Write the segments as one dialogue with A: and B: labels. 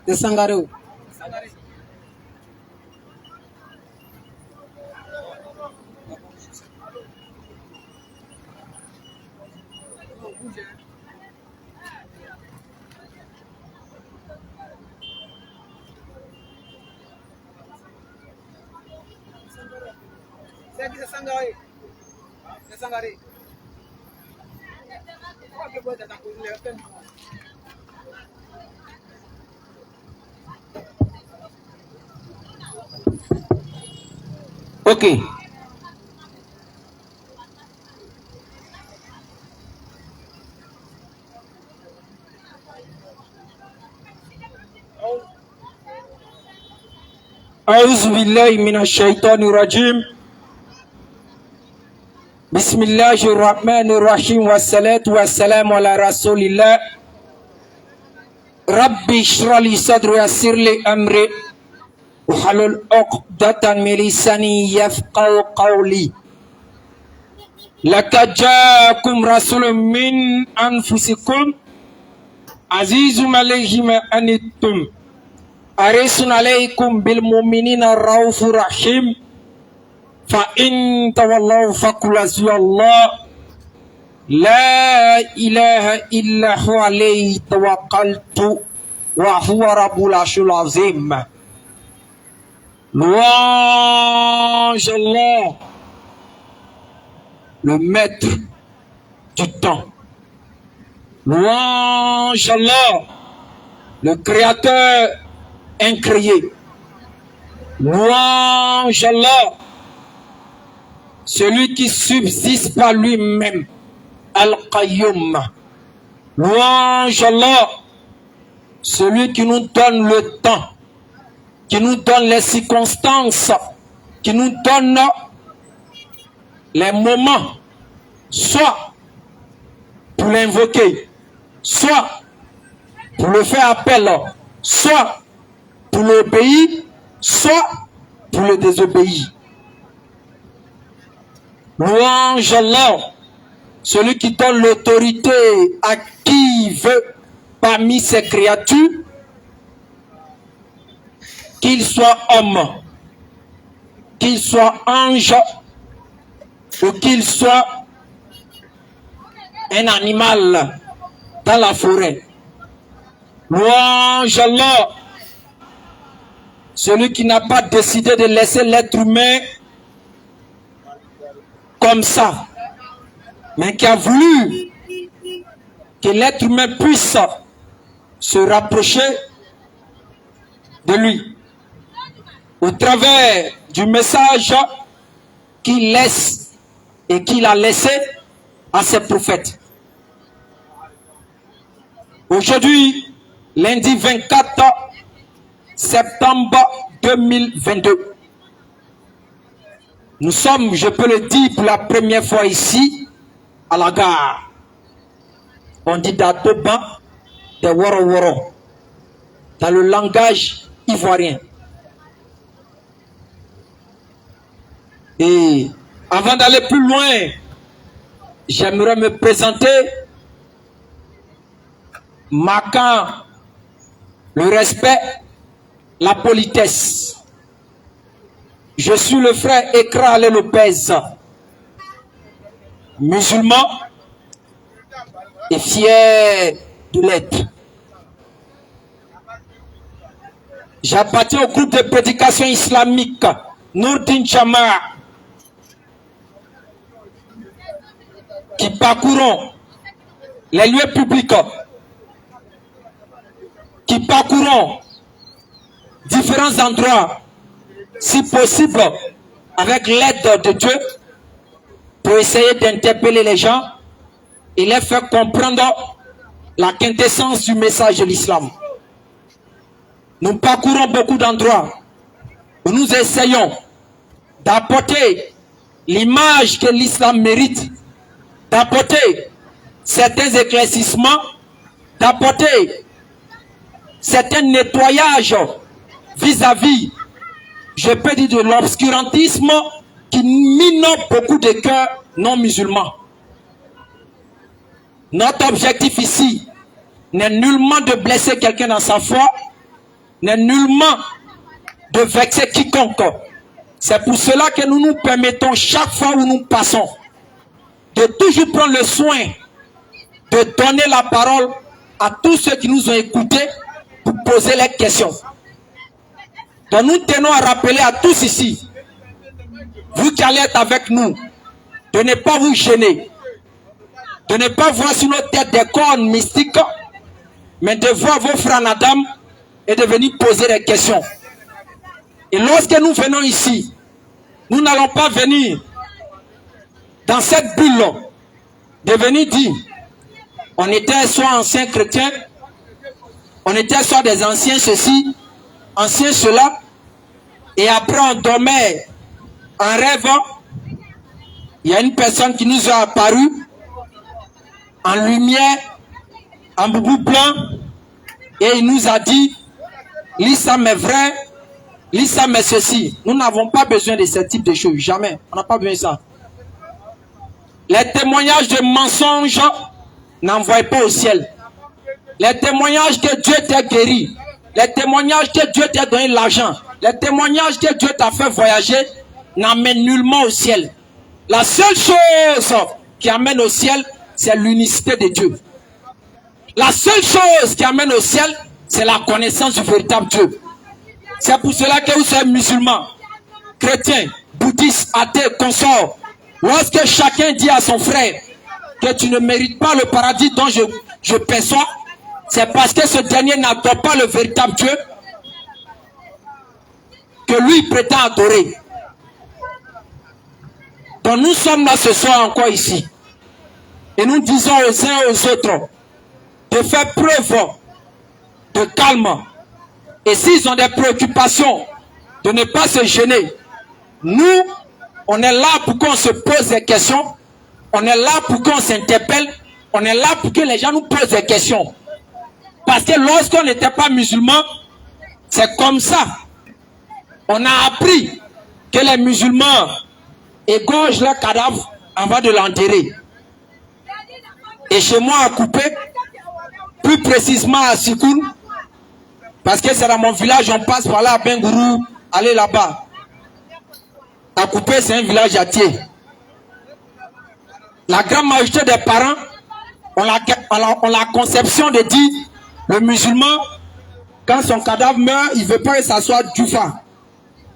A: De Sangaré. Ok. أعوذ بالله من الشيطان الرجيم. بسم الله الرحمن الرحيم والصلاة والسلام على رسول الله. ربي اشرح لي صدري ويسر لي أمري واحلل عقدة من لساني يفقهوا قولي. لقد جاءكم رسول من أنفسكم عزيز عليه ما عنتم حريص عليكم بالمؤمنين رؤوف رحيم. فإن تولوا فقل حسبي الله لا إله إلا هو عليه توكلت وهو رب العرش العظيم. Louange Allah, le maître du temps. Louange Allah, le créateur incréé. Louange Allah, celui qui subsiste par lui-même, Al-Qayyum. Louange Allah, celui qui nous donne le temps, qui nous donne les circonstances, qui nous donne les moments, soit pour l'invoquer, soit pour le faire appel, soit pour l'obéir, soit pour le désobéir. Louange Allah, celui qui donne l'autorité à qui veut parmi ses créatures, qu'il soit homme, qu'il soit ange, ou qu'il soit un animal dans la forêt. Louange Allah, celui qui n'a pas décidé de laisser l'être humain comme ça, mais qui a voulu que l'être humain puisse se rapprocher de lui au travers du message qu'il laisse et qu'il a laissé à ses prophètes. Aujourd'hui, lundi 24 septembre 2022, nous sommes, je peux le dire pour la première fois ici, à la gare. On dit d'Atoba, de Woro Woro, dans le langage ivoirien. Et avant d'aller plus loin, j'aimerais me présenter, marquant le respect, la politesse. Je suis le frère Ekra Ale Lopez, musulman et fier de l'être. J'appartiens au groupe de prédication islamique Nourdin Jama, qui parcourons les lieux publics, qui parcourons différents endroits, si possible, avec l'aide de Dieu, pour essayer d'interpeller les gens et les faire comprendre la quintessence du message de l'islam. Nous parcourons beaucoup d'endroits où nous essayons d'apporter l'image que l'islam mérite, d'apporter certains éclaircissements, d'apporter certains nettoyages vis-à-vis, je peux dire, de l'obscurantisme qui mine beaucoup de cœurs non musulmans. Notre objectif ici n'est nullement de blesser quelqu'un dans sa foi, n'est nullement de vexer quiconque. C'est pour cela que nous nous permettons chaque fois où nous passons de toujours prendre le soin de donner la parole à tous ceux qui nous ont écoutés pour poser les questions. Donc nous tenons à rappeler à tous ici, vous qui allez être avec nous, de ne pas vous gêner, de ne pas voir sur nos têtes des cornes mystiques, mais de voir vos frères en Adam et de venir poser des questions. Et lorsque nous venons ici, nous n'allons pas venir dans cette bulle de venir dire on était soit anciens chrétiens, on était soit des anciens ceci, anciens cela, et après on dormait en rêve. Il y a une personne qui nous a apparu en lumière, en boubou blanc, et il nous a dit l'islam est vrai, l'islam est ceci. Nous n'avons pas besoin de ce type de choses, jamais. On n'a pas besoin de ça. Les témoignages de mensonges n'envoient pas au ciel. Les témoignages que Dieu t'a guéri, les témoignages que Dieu t'a donné l'argent, les témoignages que Dieu t'a fait voyager n'amènent nullement au ciel. La seule chose qui amène au ciel, c'est l'unicité de Dieu. La seule chose qui amène au ciel, c'est la connaissance du véritable Dieu. C'est pour cela que vous êtes musulmans, chrétiens, bouddhistes, athées, consorts. Lorsque chacun dit à son frère que tu ne mérites pas le paradis dont je perçois, c'est parce que ce dernier n'adore pas le véritable Dieu que lui prétend adorer. Donc nous sommes là ce soir encore ici. Et nous disons aux uns et aux autres de faire preuve de calme. Et s'ils ont des préoccupations, de ne pas se gêner. Nous, on est là pour qu'on se pose des questions. On est là pour qu'on s'interpelle. On est là pour que les gens nous posent des questions. Parce que lorsqu'on n'était pas musulman, c'est comme ça. On a appris que les musulmans égorgent leur cadavre avant de l'enterrer. Et chez moi à Coupé, plus précisément à Sikoun, parce que c'est dans mon village, on passe par là à Bengourou, aller là-bas. À Coupé, c'est un village atier. La grande majorité des parents ont la conception de dire, le musulman, quand son cadavre meurt, il ne veut pas que ça soit Djoufa.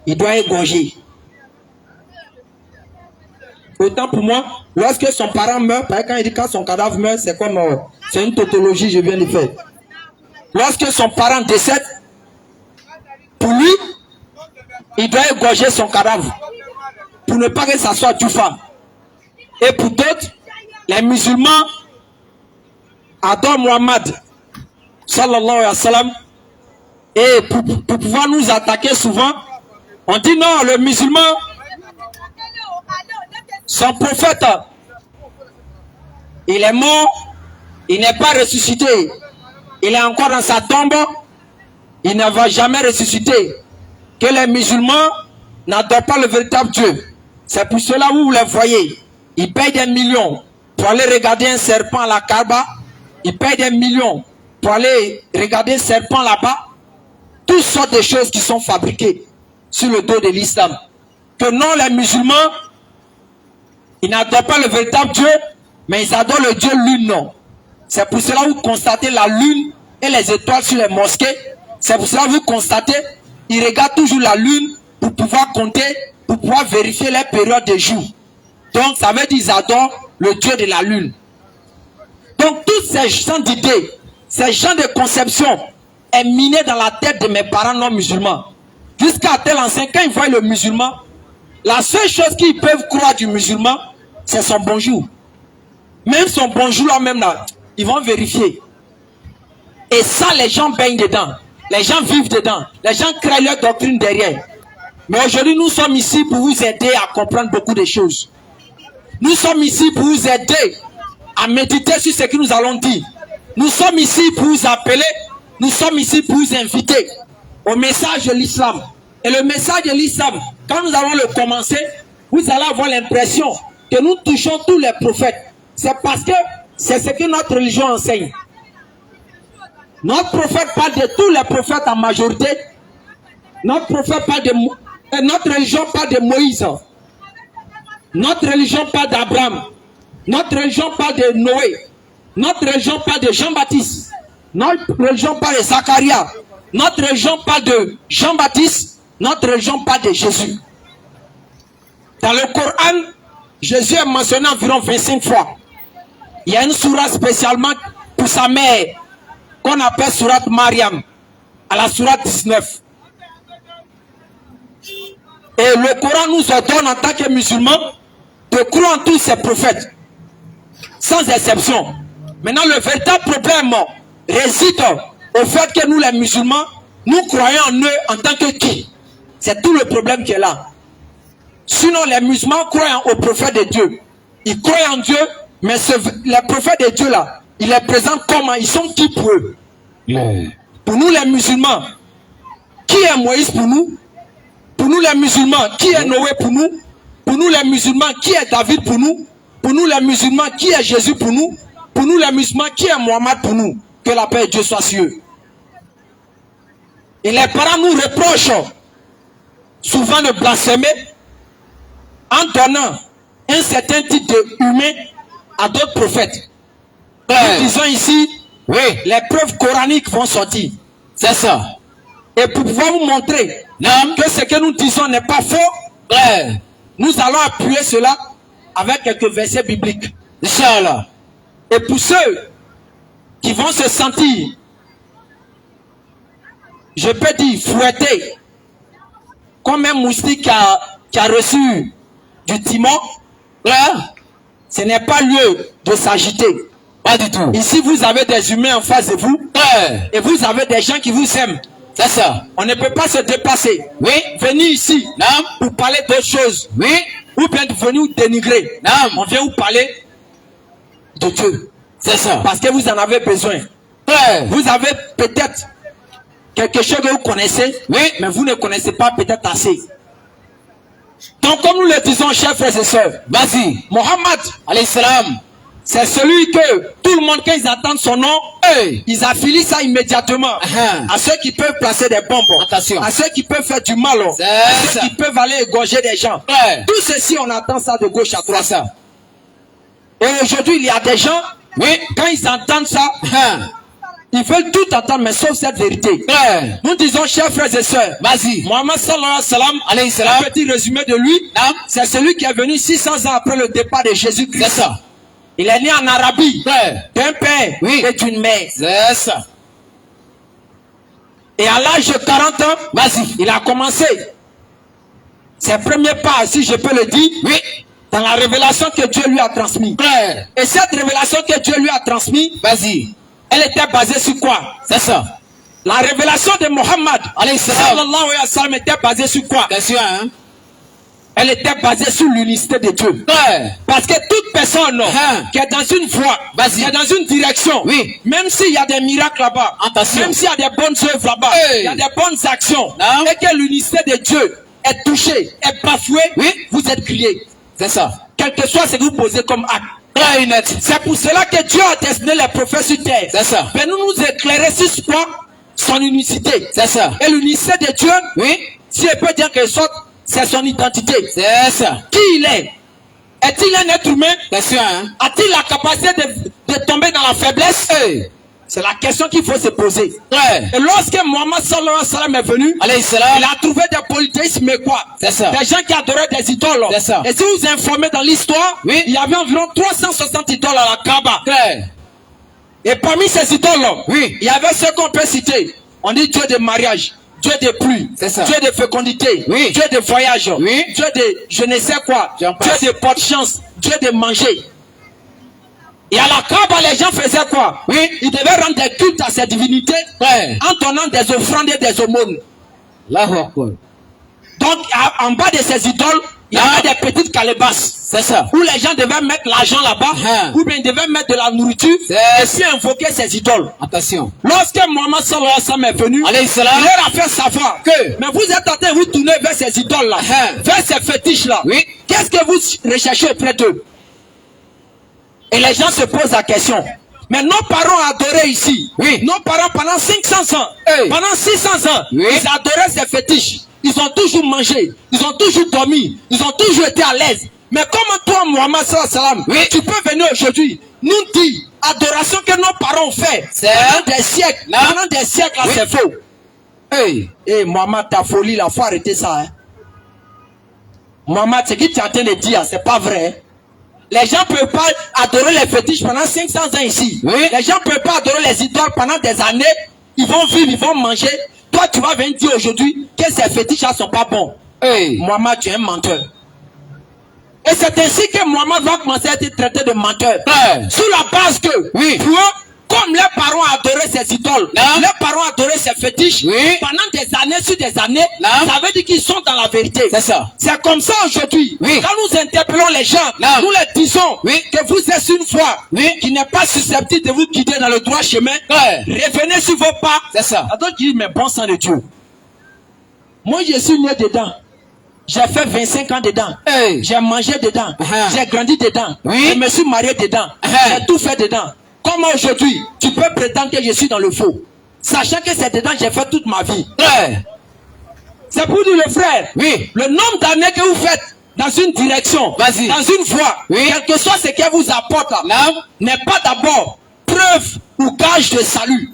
A: Il doit égorger. Autant pour moi, lorsque son parent meurt, quand il dit quand son cadavre meurt, c'est comme c'est une tautologie, je viens de faire. Lorsque son parent décède, pour lui, il doit égorger son cadavre pour ne pas que ça soit Djoufa. Et pour d'autres, les musulmans adorent Muhammad sallallahu alayhi wa sallam, et pour pouvoir nous attaquer souvent, on dit non, le musulman, son prophète, il est mort, il n'est pas ressuscité, il est encore dans sa tombe, il ne va jamais ressusciter. Que les musulmans n'adorent pas le véritable Dieu. C'est pour cela où vous les voyez, ils payent des millions pour aller regarder un serpent à la Kaaba, ils payent des millions pour aller regarder un serpent là-bas, toutes sortes de choses qui sont fabriquées sur le dos de l'islam. Que non, les musulmans, ils n'adorent pas le véritable Dieu, mais ils adorent le Dieu lune, non. C'est pour cela que vous constatez la lune et les étoiles sur les mosquées. C'est pour cela que vous constatez, ils regardent toujours la lune pour pouvoir compter, pour pouvoir vérifier les périodes de jour. Donc ça veut dire qu'ils adorent le Dieu de la lune. Donc tous ces gens d'idées, ces gens de conception est miné dans la tête de mes parents non musulmans. Jusqu'à tel enseigne, quand ils voient le musulman, la seule chose qu'ils peuvent croire du musulman, c'est son bonjour. Même son bonjour là même là, ils vont vérifier. Et ça, les gens baignent dedans. Les gens vivent dedans. Les gens créent leur doctrine derrière. Mais aujourd'hui, nous sommes ici pour vous aider à comprendre beaucoup de choses. Nous sommes ici pour vous aider à méditer sur ce que nous allons dire. Nous sommes ici pour vous appeler. Nous sommes ici pour vous inviter au message de l'islam. Et le message de l'islam, quand nous allons le commencer, vous allez avoir l'impression que nous touchons tous les prophètes. C'est parce que c'est ce que notre religion enseigne. Notre prophète parle de tous les prophètes en majorité. Notre prophète parle de... Notre religion parle de Moïse. Notre religion parle d'Abraham. Notre religion parle de Noé. Notre religion parle de Jean-Baptiste. Notre religion parle de Zacharie. Notre religion parle de Jean-Baptiste. Notre religion parle de Jésus. Dans le Coran, Jésus est mentionné environ 25 fois. Il y a une sourate spécialement pour sa mère, qu'on appelle sourate Mariam, à la sourate 19. Et le Coran nous ordonne en tant que musulmans de croire en tous ces prophètes, sans exception. Maintenant, le véritable problème réside au fait que nous, les musulmans, nous croyons en eux en tant que qui? C'est tout le problème qui est là. Sinon, les musulmans croient aux prophètes de Dieu. Ils croient en Dieu, mais les prophètes de Dieu là, ils les présentent comment? Ils sont qui pour eux? Pour nous, les musulmans, qui est Moïse pour nous? Pour nous, les musulmans, qui est Noé pour nous? Pour nous, les musulmans, qui est David pour nous? Pour nous, les musulmans, qui est Jésus pour nous? Pour nous, les musulmans, qui est Mohammed pour nous? Que la paix de Dieu soit sur eux. Et les parents nous reprochent souvent de blasphémer en donnant un certain type d'humain à d'autres prophètes. Nous disons ici, oui, les preuves coraniques vont sortir. C'est ça. Et pour pouvoir vous montrer que ce que nous disons n'est pas faux, nous allons appuyer cela avec quelques versets bibliques. Inch'Allah. Et pour ceux qui vont se sentir, je peux dire, fouettés, comme un moustique qui a reçu du timon, ce n'est pas lieu de s'agiter. Pas du tout. Ici, vous avez des humains en face de vous, et vous avez des gens qui vous aiment. C'est ça. On ne peut pas se déplacer. Oui. Venir ici pour parler d'autres choses. Oui. Ou bien venir vous dénigrer. On vient vous parler de Dieu. C'est ça. Parce que vous en avez besoin. Vous avez peut-être quelque chose que vous connaissez, oui, mais vous ne connaissez pas peut-être assez. Donc, comme nous le disons, chers frères et sœurs, vas-y, Mohammed, alayhi salam, c'est celui que tout le monde, quand ils entendent son nom, ils affilient ça immédiatement à ceux qui peuvent placer des bombes, attention, à ceux qui peuvent faire du mal, à ceux qui peuvent aller égorger des gens. Tout ceci, on attend ça de gauche à droite. Et aujourd'hui, il y a des gens, oui, quand ils entendent ça, ils veulent tout entendre, mais sauf cette vérité. Nous disons, chers frères et sœurs, vas-y. Mohammed sallallahu alayhi wa sallam, un petit résumé de lui, c'est celui qui est venu 600 ans après le départ de Jésus-Christ. C'est ça. Il est né en Arabie, d'un père et d'une mère. C'est ça. Et à l'âge de 40 ans, vas-y, il a commencé ses premiers pas, si je peux le dire, oui, dans la révélation que Dieu lui a transmise. Et cette révélation que Dieu lui a transmise, vas-y, elle était basée sur quoi? C'est ça. La révélation de Mohammed, sallallahu alayhi wa sallam, était basée sur quoi? Bien sûr, hein? Elle était basée sur l'unicité de Dieu. Parce que toute personne qui est dans une voie, qui est dans une direction, oui, même s'il y a des miracles là-bas, même s'il y a des bonnes œuvres là-bas, il y a des bonnes actions, et que l'unicité de Dieu est touchée, est bafouée, oui, vous êtes grillés. C'est ça. Quel que soit ce que vous posez comme acte. C'est pour cela que Dieu a destiné les prophètes sur terre. C'est ça. Mais nous éclairer sur quoi? Son unicité. C'est ça. Et l'unicité de Dieu, oui, si elle peut dire quelque chose, c'est son identité. C'est ça. Qui il est? Est-il un être humain? Bien sûr. Hein? A-t-il la capacité de tomber dans la faiblesse? C'est la question qu'il faut se poser. Et lorsque Mohammed sallallahu alayhi wa sallam est venu, il a trouvé des polythéistes, mais quoi? C'est ça. Des gens qui adoraient des idoles. C'est ça. Et si vous informez dans l'histoire, oui, il y avait environ 360 idoles à la Kaaba. Et parmi ces idoles, oui, il y avait ceux qu'on peut citer. On dit Dieu de mariage, Dieu de pluie, Dieu de fécondité, oui, Dieu de voyage, oui, Dieu de je ne sais quoi, Dieu de porte-chance, Dieu de manger. Et à la Kaaba, les gens faisaient quoi? Oui, ils devaient rendre des cultes à ces divinités en donnant des offrandes et des aumônes. Donc, en bas de ces idoles, il y avait des petites calebasses.
B: C'est ça.
A: Où les gens devaient mettre l'argent là-bas, ou bien ils devaient mettre de la nourriture, et puis invoquer ces idoles.
B: Attention.
A: Lorsque Mohammed sallallahu alayhi wa sallam est venu, il leur a fait savoir que, mais vous êtes en train de vous tourner vers ces idoles-là, vers ces fétiches-là.
B: Oui.
A: Qu'est-ce que vous recherchez auprès d'eux? Et les gens se posent la question. Mais nos parents adoraient ici.
B: Oui.
A: Nos parents pendant 500 ans, pendant 600 ans,
B: oui,
A: ils adoraient ces fétiches. Ils ont toujours mangé, ils ont toujours dormi, ils ont toujours été à l'aise. Mais comment toi, Mohammed sallallahu alayhi wa sallam, tu peux venir aujourd'hui nous dire adoration que nos parents ont fait pendant des siècles, là, c'est faux. Hey, Mohammed, ta folie, là, faut arrêter ça. Hein. Mohammed, ce que tu es en train de dire, c'est pas vrai. Les gens ne peuvent pas adorer les fétiches pendant 500 ans ici. Oui. Les gens ne peuvent pas adorer les idoles pendant des années. Ils vont vivre, ils vont manger. Toi, tu vas venir dire aujourd'hui que ces fétiches-là ne sont pas bons. Mohammed, tu es un menteur. Et c'est ainsi que Mohammed va commencer à être traité de menteur. Sur la base que, pour eux, comme les parents adoraient ces idoles, les parents adoraient ces fétiches, pendant des années sur des années, ça veut dire qu'ils sont dans la vérité. C'est ça. C'est comme ça aujourd'hui. Quand nous interpellons les gens, nous leur disons que vous êtes une foi qui n'est pas susceptible de vous guider dans le droit chemin. Revenez sur vos pas. C'est ça. Donc il dit, mais bon sang de Dieu. Moi, je suis né dedans. J'ai fait 25 ans dedans. J'ai mangé dedans. J'ai grandi dedans. Je me suis marié dedans. J'ai tout fait dedans. Comment aujourd'hui, tu peux prétendre que je suis dans le faux, sachant que c'est dedans que j'ai fait toute ma vie. C'est pour dire, le frère, le nombre d'années que vous faites dans une direction, dans une voie, quel que soit ce qu'elle vous apporte, n'est pas d'abord preuve ou gage de salut.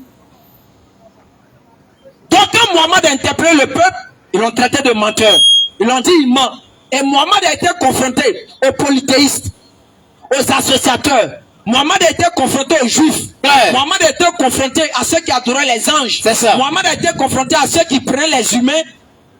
A: Donc quand Mohammed a interpellé le peuple, ils l'ont traité de menteur. Ils l'ont dit il ment. Et Mohammed a été confronté aux polythéistes, aux associateurs. Mohammed a été confronté aux juifs. Mohammed a été confronté à ceux qui adoraient les anges. Mohammed a été confronté à ceux qui prenaient les humains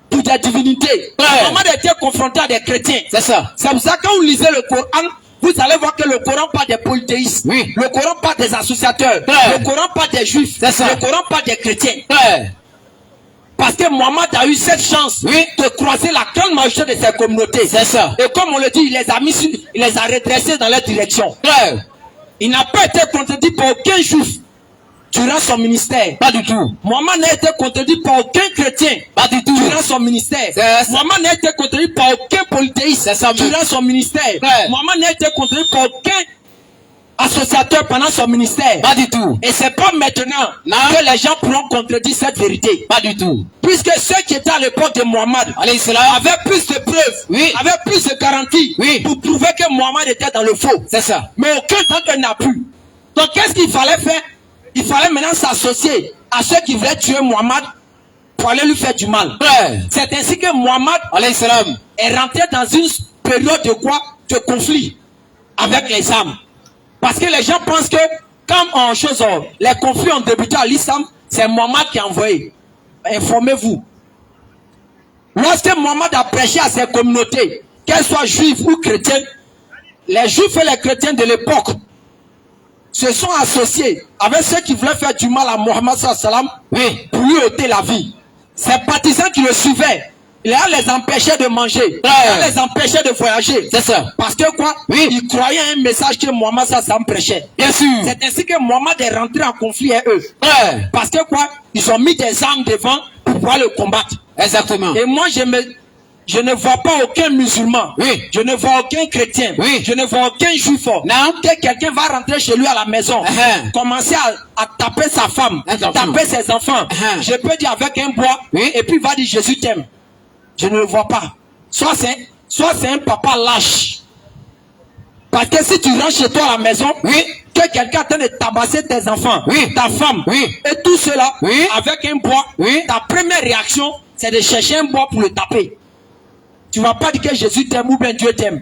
A: pour des divinités. Mohammed a été confronté à des chrétiens. C'est pour ça que quand vous lisez le Coran, vous allez voir que le Coran parle des polythéistes. Le Coran parle des associateurs. Le Coran parle des juifs. Le Coran parle des chrétiens. Parce que Mohammed a eu cette chance de croiser la grande majorité de ses communautés. Et comme on le dit, il les a mis, il les a redressés dans leur direction. Il n'a pas été contredit par aucun juif durant son ministère. Pas du tout. Mohammed n'a été contredit par aucun chrétien. Pas du tout. Durant son ministère. Mohammed n'a été contredit par aucun polythéiste durant son ministère. Mohammed n'a été contredit par aucun associateur pendant son ministère. Pas du tout. Et c'est pas maintenant que les gens pourront contredire cette vérité. Pas du tout. Puisque ceux qui étaient à l'époque de Mohammed avaient plus de preuves, avaient plus de garanties pour prouver que Mohammed était dans le faux. C'est ça. Mais aucun d'entre eux n'a pu. Donc qu'est-ce qu'il fallait faire? Il fallait maintenant s'associer à ceux qui voulaient tuer Mohammed pour aller lui faire du mal. C'est ainsi que Mohammed est rentré dans une période de quoi? De conflit avec les âmes. Parce que les gens pensent que quand les conflits ont débuté à l'islam, c'est Mohammed qui a envoyé. Informez-vous. Lorsque Mohammed a prêché à ses communautés, qu'elles soient juives ou chrétiennes, les juifs et les chrétiens de l'époque se sont associés avec ceux qui voulaient faire du mal à Mohammed sallam pour lui ôter la vie. Ces partisans qui le suivaient, il les empêchait de manger, il les empêchait de voyager. C'est ça. Parce que quoi? Ils croyaient à un message que Mohammed sallam prêchait. Bien sûr. C'est ainsi que Mohammed est rentré en conflit avec eux. Parce que quoi? Ils ont mis des armes devant pour pouvoir le combattre. Exactement. Et moi, je ne vois pas aucun musulman, je ne vois aucun chrétien, je ne vois aucun juif, que quelqu'un va rentrer chez lui à la maison, commencer à taper sa femme, taper ses enfants, je peux dire avec un bois, et puis il va dire Jésus t'aime. Je ne le vois pas. Soit c'est un papa lâche. Parce que si tu rentres chez toi à la maison, que quelqu'un est en train de tabasser tes enfants, ta femme, et tout cela, avec un bois, ta première réaction, c'est de chercher un bois pour le taper. Tu ne vas pas dire que Jésus t'aime ou bien Dieu t'aime.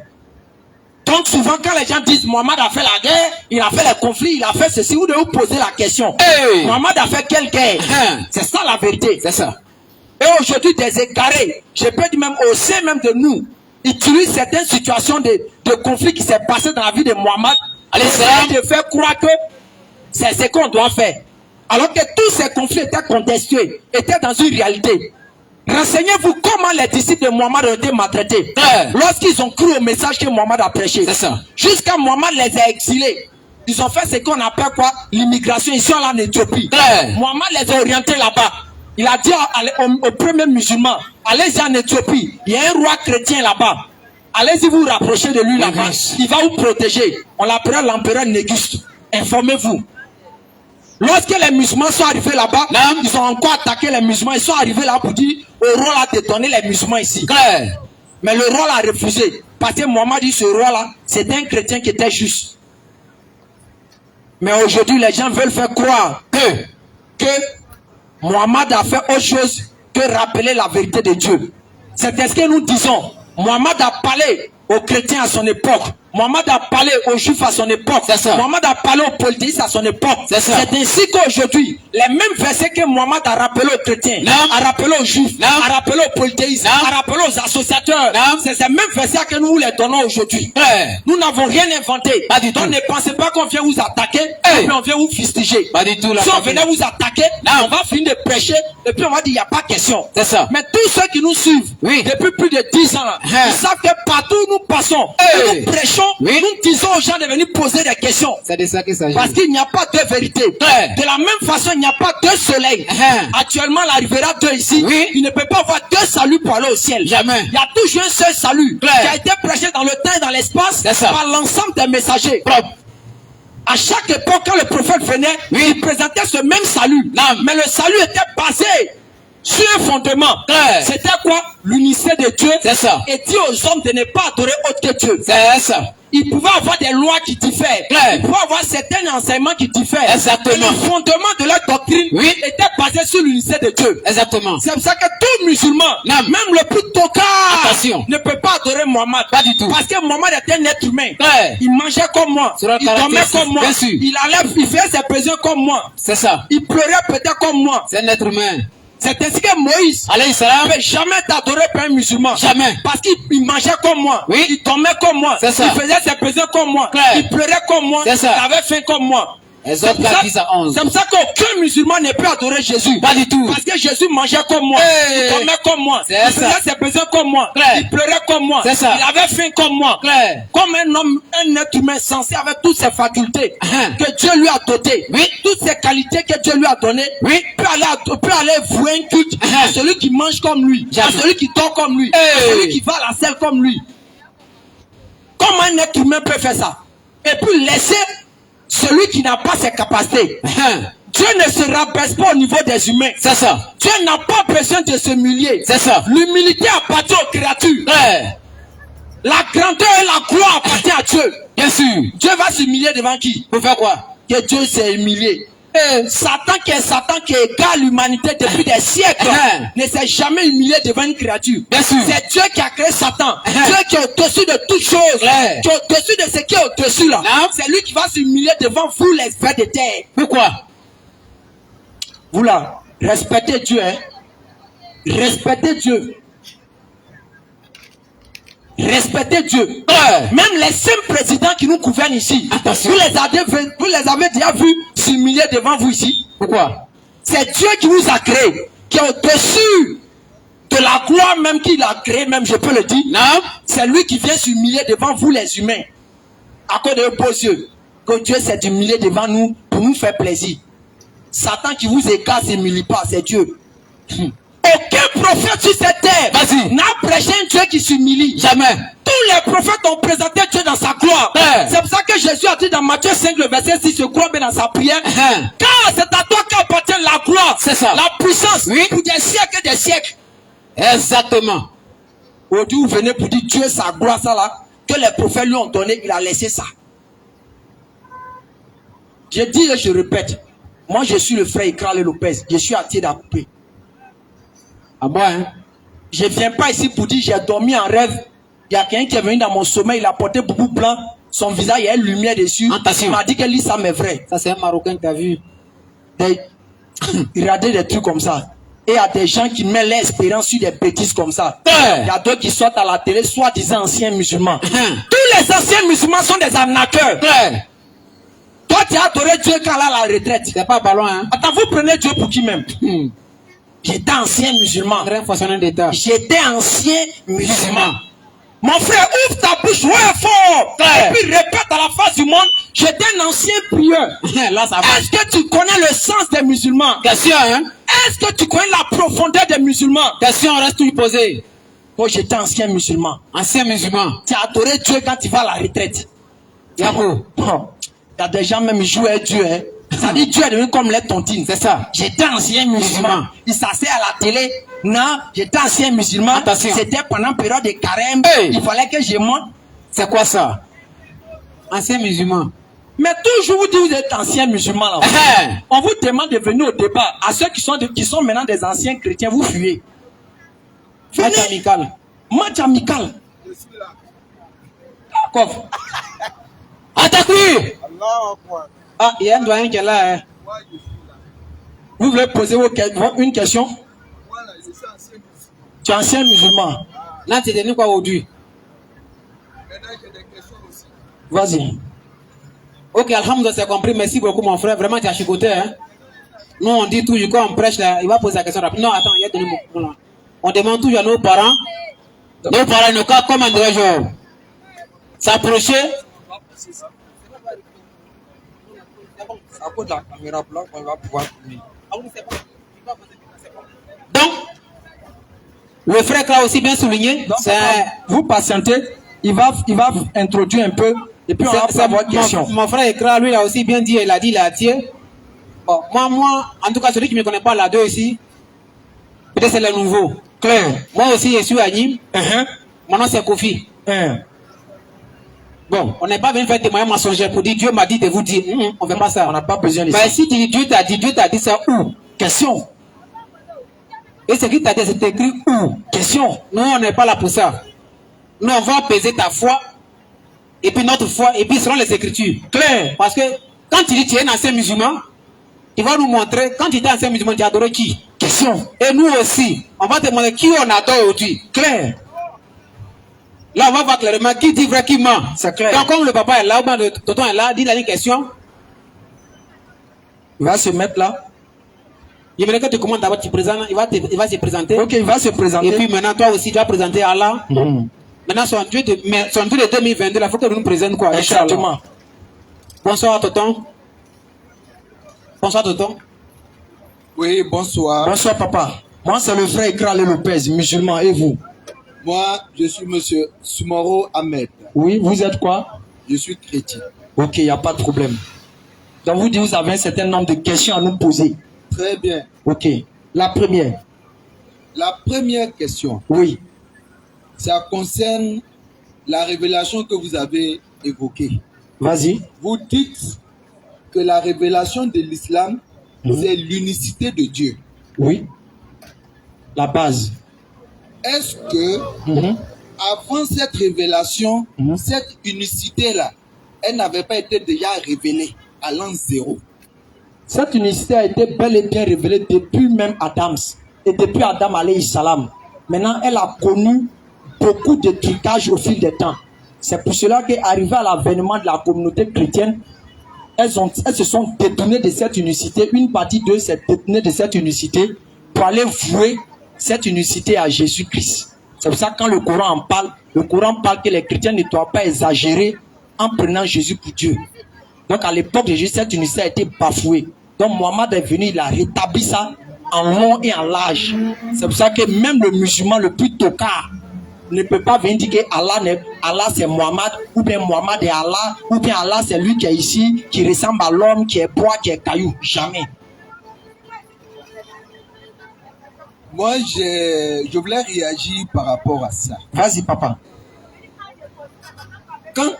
A: Donc souvent quand les gens disent Mohammed a fait la guerre, il a fait les conflits, il a fait ceci, vous devez vous poser la question. Mohammed a fait quelle guerre? C'est ça la vérité. C'est ça. Et aujourd'hui des égarés, je peux dire même au sein même de nous, utilisent certaines situations de conflits qui s'est passé dans la vie de Mohammed, de faire croire que c'est ce qu'on doit faire. Alors que tous ces conflits étaient contestés, étaient dans une réalité. Renseignez-vous comment les disciples de Mohammed ont été maltraités. Lorsqu'ils ont cru au message que Mohammed a prêché. Jusqu'à Mohammed les a exilés. Ils ont fait ce qu'on appelle quoi? L'immigration. Ils sont là en Éthiopie. Mohammed les a orientés là-bas. Il a dit aux premiers musulmans, allez-y en Éthiopie. Il y a un roi chrétien là-bas. Allez-y vous rapprocher de lui là-bas. Il va vous protéger. On l'appelle l'empereur Négus. Informez-vous. Lorsque les musulmans sont arrivés là-bas, ils ont encore attaqué les musulmans. Ils sont arrivés là pour dire au roi là de donner les musulmans ici. Mais le roi a refusé. Parce que Mohammed dit ce roi là, c'est un chrétien qui était juste. Mais aujourd'hui, les gens veulent faire croire que Mohammed a fait autre chose que rappeler la vérité de Dieu. C'est ce que nous disons. Mohammed a parlé aux chrétiens à son époque. Mohammed a parlé aux juifs à son époque. Mohammed a parlé aux polythéistes à son époque. C'est ainsi qu'aujourd'hui, les mêmes versets que Mohammed a rappelé aux chrétiens, a rappelé aux juifs, a rappelé aux polythéistes, a rappelé aux associateurs. C'est ces mêmes versets que nous les donnons aujourd'hui. Nous n'avons rien inventé. Donc ne pensez pas qu'on vient vous attaquer et puis on vient vous fustiger. Si on venait vous attaquer, on va finir de prêcher et puis on va dire il n'y a pas question. Mais tous ceux qui nous suivent depuis plus de 10 ans, ils savent que partout où nous passons, nous prêchons. Nous disons aux gens de venir poser des questions. C'est de ça qu'il s'agit. Parce qu'il n'y a pas de vérité. De la même façon, il n'y a pas deux soleils. Actuellement, il arrivera deux ici. Il ne peut pas avoir deux saluts pour aller au ciel. Jamais. Il y a toujours un seul salut qui a été prêché dans le temps et dans l'espace par l'ensemble des messagers. À chaque époque, quand le prophète venait, il présentait ce même salut. Mais le salut était basé sur un fondement. C'était quoi? L'unicité de Dieu. Et dit aux hommes de ne pas adorer autre que Dieu. Ils pouvaient avoir des lois qui diffèrent. Ils pouvaient avoir certains enseignements qui diffèrent. Et le fondement de leur doctrine était basé sur l'unicité de Dieu. C'est pour ça que tout musulman, même le plus tocard, ne peut pas adorer Mohammed. Pas du tout. Parce que Mohammed était un être humain. Il mangeait comme moi. Il dormait comme moi. Il allait, il faisait ses besoins comme moi. C'est ça. Il pleurait peut-être comme moi. C'est un être humain. C'est ainsi que Moïse ne peut jamais t'adorer par un musulman. Jamais. Parce qu'il mangeait comme moi. Il dormait comme moi. Il faisait ses besoins comme moi. Il pleurait comme moi. Il avait faim comme moi. C'est pour ça qu'aucun musulman ne peut adorer Jésus. Pas du tout. Parce que Jésus mangeait comme moi. Il dormait comme moi. Il faisait ses besoins comme moi. Il pleurait comme moi. Il avait faim comme moi. Comme un homme, un être humain censé avec toutes ses facultés que Dieu lui a dotées. Toutes ses qualités que Dieu lui a données. Peut aller vouer un culte à celui qui mange comme lui. À celui qui dort comme lui. À celui qui va à la selle comme lui. Comment un être humain peut faire ça? Et puis laisser celui qui n'a pas ses capacités. Dieu ne se rabaisse pas au niveau des humains. C'est ça. Dieu n'a pas besoin de s'humilier. C'est ça. L'humilité appartient aux créatures. La grandeur et la gloire appartiennent à Dieu. Bien sûr. Dieu va s'humilier devant qui? Pour faire quoi? Que Dieu s'est humilié. Satan qui égale l'humanité depuis des siècles ne s'est jamais humilié devant une créature. C'est Dieu qui a créé Satan. Dieu qui est au-dessus de toutes choses. Qui est au-dessus de ce qui est au-dessus là. C'est lui qui va s'humilier devant vous les vers de terre. Pourquoi? Vous là, respectez Dieu. Respectez Dieu. Respectez Dieu. Même les 5 présidents qui nous gouvernent ici, vous les avez déjà vus s'humilier devant vous ici. Pourquoi? C'est Dieu qui vous a créé, qui est au-dessus de la gloire même qu'il a créée, même je peux le dire. C'est lui qui vient s'humilier devant vous les humains. À cause de vos beaux yeux. Que Dieu s'est humilié devant nous pour nous faire plaisir. Satan qui vous écarte s'humilie pas, c'est Dieu. Aucun prophète sur cette terre n'a prêché un Dieu qui s'humilie. Jamais. Tous les prophètes ont présenté Dieu dans sa gloire. C'est pour ça que Jésus a dit dans Matthieu 5, le verset 6, je crois bien dans sa prière. Car c'est à toi qu'appartient la gloire, la puissance, pour des siècles et des siècles. Exactement. Aujourd'hui, vous venez pour dire Dieu, sa gloire, ça là, que les prophètes lui ont donné, il a laissé ça. Je dis et je répète, moi je suis le frère Ikral Lopez, je suis attiré d'Apoupé. Ah bon, hein? Je ne viens pas ici pour dire j'ai dormi en rêve. Il y a quelqu'un qui est venu dans mon sommeil, il a porté beaucoup blanc. Son visage, il y a une lumière dessus. Il m'a dit que lui, ça m'est vrai. Ça, c'est un Marocain qui a vu. Il regardait des trucs comme ça. Et il y a des gens qui mettent l'espérance sur des bêtises comme ça. Il y a d'autres qui sortent à la télé, soi-disant anciens musulmans. Tous les anciens musulmans sont des arnaqueurs. Toi, tu as adoré Dieu quand il a la retraite. C'est pas ballon, hein? Attends, vous prenez Dieu pour qui même? J'étais ancien musulman. J'étais ancien musulman. Mon frère, ouvre ta bouche, ouais, fort. Et puis répète à la face du monde, j'étais un ancien prieur. Est-ce que tu connais le sens des musulmans?
B: Question, hein?
A: Est-ce que tu connais la profondeur des musulmans?
B: Question, on reste tout poser.
A: Moi, j'étais ancien musulman.
B: Ancien musulman.
A: Tu as adoré Dieu quand tu vas à la retraite. Il y a des gens même jouent à Dieu, hein. Ça dit Dieu est devenu comme les tontines, c'est ça. J'étais ancien musulman. Il s'assied à la télé. Non, j'étais ancien musulman. C'était pendant une période de carême. Hey. Il fallait que je monte.
B: C'est quoi ça? Ancien musulman.
A: Mais toujours vous dites vous êtes ancien musulman là. Hey. On vous demande de venir au débat. À ceux qui sont maintenant des anciens chrétiens, vous fuyez.
B: Match amical.
A: Match amical.
C: Je suis là.
A: D'accord.
B: Attaque-lui.
A: Ah, il y a un doyen qui est là. Hein.
C: Moi, je suis là.
A: Vous voulez poser une question?
C: Voilà, je suis ancien musulman.
A: Tu es ancien musulman.
B: Là, tu es devenu quoi aujourd'hui?
C: Maintenant, j'ai des questions aussi.
A: Vas-y.
B: Ok, alhamdoulilah, c'est compris. Merci beaucoup, mon frère. Vraiment, tu as chicoté. Hein? Nous, on dit toujours, quand on prêche, là, il va poser la question rapide. Non, attends, il y a donné mon là. On demande toujours à nos parents, nos cas, comment dirais-je, s'approcher.
A: À cause de la caméra blanche, on va pouvoir filmer.
B: Donc, le frère a aussi bien souligné.
A: Donc, vous patientez, il va introduire un peu, et puis on va avoir une question.
B: Mon frère Ekra, lui, il a aussi bien dit, il a dit. Bon, moi, en tout cas, celui qui ne me connaît pas là-dedans ici, peut-être c'est le nouveau.
A: Claire.
B: Moi aussi, je suis à Nîmes. Mon nom, c'est Kofi. Bon, on n'est pas venu faire témoignage mensonger pour dire Dieu m'a dit de vous dire. On ne fait pas ça.
A: On n'a pas besoin de ça.
B: Mais si Dieu t'a dit ça où? Question. Et ce qui t'a dit, c'est écrit où? Question. Nous, on n'est pas là pour ça. Nous, on va peser ta foi, et puis notre foi, et puis selon les Écritures.
A: Claire.
B: Parce que quand tu dis tu es un ancien musulman, tu vas nous montrer, quand tu étais ancien musulman, tu as adoré qui?
A: Question.
B: Et nous aussi, on va te montrer qui on adore aujourd'hui.
A: Claire.
B: Là, on va voir clairement qui dit vrai, qui ment.
A: C'est clair.
B: Donc, comme le papa est là, ou le tonton est là, dis-la une question.
A: Il va se mettre là.
B: Il veut que tu commandes d'abord, tu présentes, il va se présenter.
A: Ok, il va se présenter.
B: Et puis maintenant, toi aussi, tu vas présenter Allah. Maintenant, son Dieu de 2022, il faut que nous nous présente quoi?
A: Exactement.
B: Bonsoir, tonton. Bonsoir, tonton.
C: Oui, bonsoir.
A: Bonsoir, papa. Moi, c'est le frère Ekra Lopez, musulman. Et vous?
C: Moi, je suis monsieur Soumoro Ahmed.
A: Oui, vous êtes quoi?
C: Je suis chrétien.
A: Ok, il n'y a pas de problème. Donc, vous dites vous avez un certain nombre de questions à nous poser.
C: Très bien.
A: Ok. La première.
C: La première question.
A: Oui.
C: Ça concerne la révélation que vous avez évoquée.
A: Vas-y.
C: Vous dites que la révélation de l'islam, c'est l'unicité de Dieu.
A: Oui. La base.
C: Est-ce que, avant cette révélation, cette unicité-là, elle n'avait pas été déjà révélée à l'an 0?
A: Cette unicité a été bel et bien révélée depuis même Adam. Et depuis Adam alayhi salam. Maintenant, elle a connu beaucoup de trucages au fil des temps. C'est pour cela qu'arrivé à l'avènement de la communauté chrétienne, elles se sont détournées de cette unicité. Une partie d'eux s'est détournée de cette unicité pour aller vouer cette unicité à Jésus-Christ. C'est pour ça que quand le Coran parle que les chrétiens ne doivent pas exagérer en prenant Jésus pour Dieu. Donc à l'époque de Jésus, cette unicité a été bafouée. Donc Mohammed est venu, il a rétabli ça en long et en large. C'est pour ça que même le musulman le plus tocard ne peut pas venir dire que Allah c'est Mohammed, ou bien Mohammed est Allah, ou bien Allah c'est lui qui est ici, qui ressemble à l'homme, qui est bois, qui est caillou. Jamais.
C: Moi, je voulais réagir par rapport à ça.
A: Vas-y, papa.
C: Quand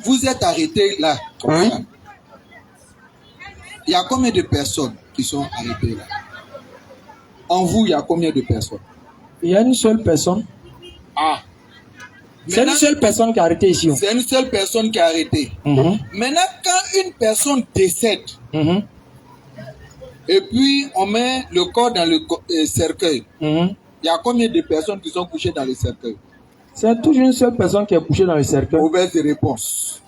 C: vous êtes arrêté là,
A: oui.
C: Il y a combien de personnes qui sont arrêtées là? En vous, il y a combien de personnes?
A: Il y a une seule personne.
C: Ah.
A: C'est une seule personne qui a arrêté ici.
C: C'est une seule personne qui a arrêté. Maintenant, quand une personne décède, et puis on met le corps dans le cercueil, il y a combien de personnes qui sont couchées dans le cercueil?
A: C'est toujours une seule personne qui est couchée dans le cercueil.
C: Mauvaise réponse.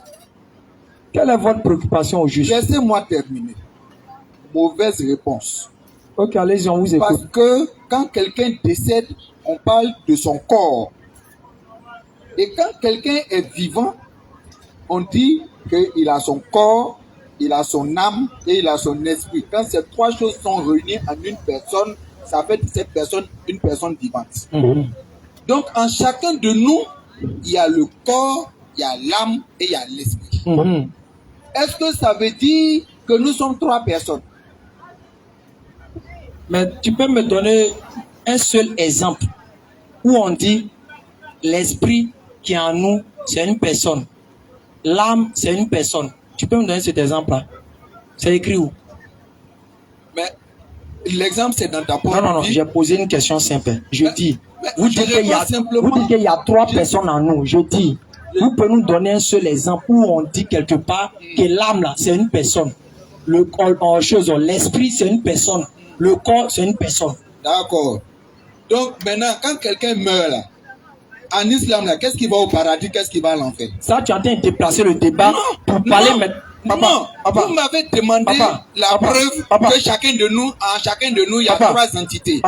A: Quelle est votre préoccupation au juste?
C: Laissez-moi terminer. Mauvaise réponse.
A: Ok, allez-y, on vous écoute.
C: Parce que quand quelqu'un décède, on parle de son corps. Et quand quelqu'un est vivant, on dit qu'il a son corps, il a son âme et il a son esprit. Quand ces trois choses sont réunies en une personne, ça fait de cette personne une personne vivante. Donc, en chacun de nous, il y a le corps, il y a l'âme et il y a l'esprit. Est-ce que ça veut dire que nous sommes trois personnes?
A: Mais tu peux me donner un seul exemple où on dit l'esprit qui est en nous, c'est une personne. L'âme, c'est une personne. Tu peux me donner cet exemple-là? C'est écrit où?
C: Mais l'exemple, c'est dans ta propre
A: Non,
C: vie.
A: j'ai posé une question simple. Je dis, vous
C: je
A: dites qu'il y a,
C: simplement-
A: vous dites qu'il y a trois personnes en nous. Je dis, vous pouvez nous donner un seul exemple où on dit quelque part que l'âme, là, c'est une personne. L'esprit, c'est une personne. Le corps, c'est une personne.
C: D'accord. Donc maintenant, quand quelqu'un meurt là, en islam là, qu'est-ce qui va au paradis, qu'est-ce qui va à l'enfer?
A: Ça, tu es en train de déplacer le débat pour parler maintenant.
C: Non, vous m'avez demandé la preuve que chacun de nous, en chacun de nous, il y a trois entités.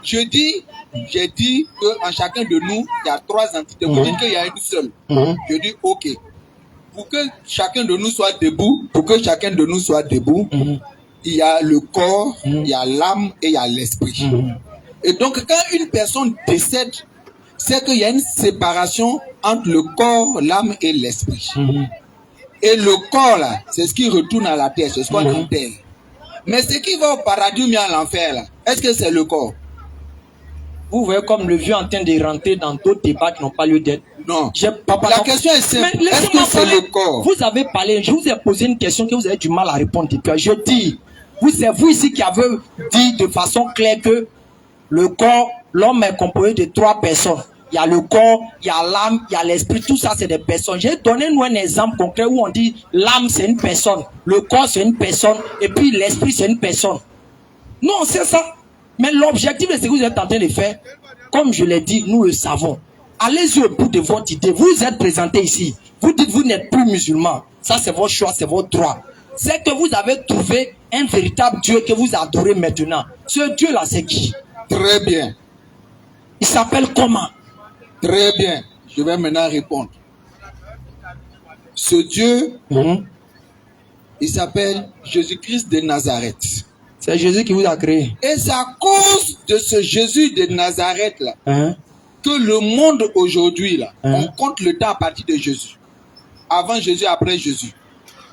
C: J'ai dit qu'en chacun de nous, il y a trois entités. Vous dites qu'il y a une seule. Je dis ok. Pour que chacun de nous soit debout, il y a le corps, il y a l'âme et il y a l'esprit. Et donc, quand une personne décède, c'est qu'il y a une séparation entre le corps, l'âme et l'esprit. Et le corps, là, c'est ce qui retourne à la terre, c'est ce qu'on enterre. Mais ce qui va au paradis ou bien à l'enfer, là, est-ce que c'est le corps?
A: Vous voyez comme le vieux en train de rentrer dans d'autres débats qui n'ont pas lieu d'être.
C: Non. La question est simple. Est-ce que c'est le corps?
A: Vous avez parlé, je vous ai posé une question que vous avez du mal à répondre depuis. Je dis, c'est vous ici qui avez dit de façon claire que le corps, l'homme est composé de trois personnes. Il y a le corps, il y a l'âme, il y a l'esprit, tout ça c'est des personnes. J'ai donné nous un exemple concret où on dit l'âme c'est une personne, le corps c'est une personne, et puis l'esprit c'est une personne. Non, c'est ça. Mais l'objectif de ce que vous êtes en train de faire, comme je l'ai dit, nous le savons. Allez-y au bout de votre idée. Vous êtes présenté ici. Vous dites que vous n'êtes plus musulman. Ça c'est votre choix, c'est votre droit. C'est que vous avez trouvé un véritable Dieu que vous adorez maintenant. Ce Dieu-là c'est qui?
C: Très bien.
A: Il s'appelle comment?
C: Très bien. Je vais maintenant répondre. Ce Dieu, il s'appelle Jésus-Christ de Nazareth.
A: C'est Jésus qui vous a créé.
C: Et c'est à cause de ce Jésus de Nazareth là que le monde aujourd'hui là, on compte le temps à partir de Jésus. Avant Jésus, après Jésus.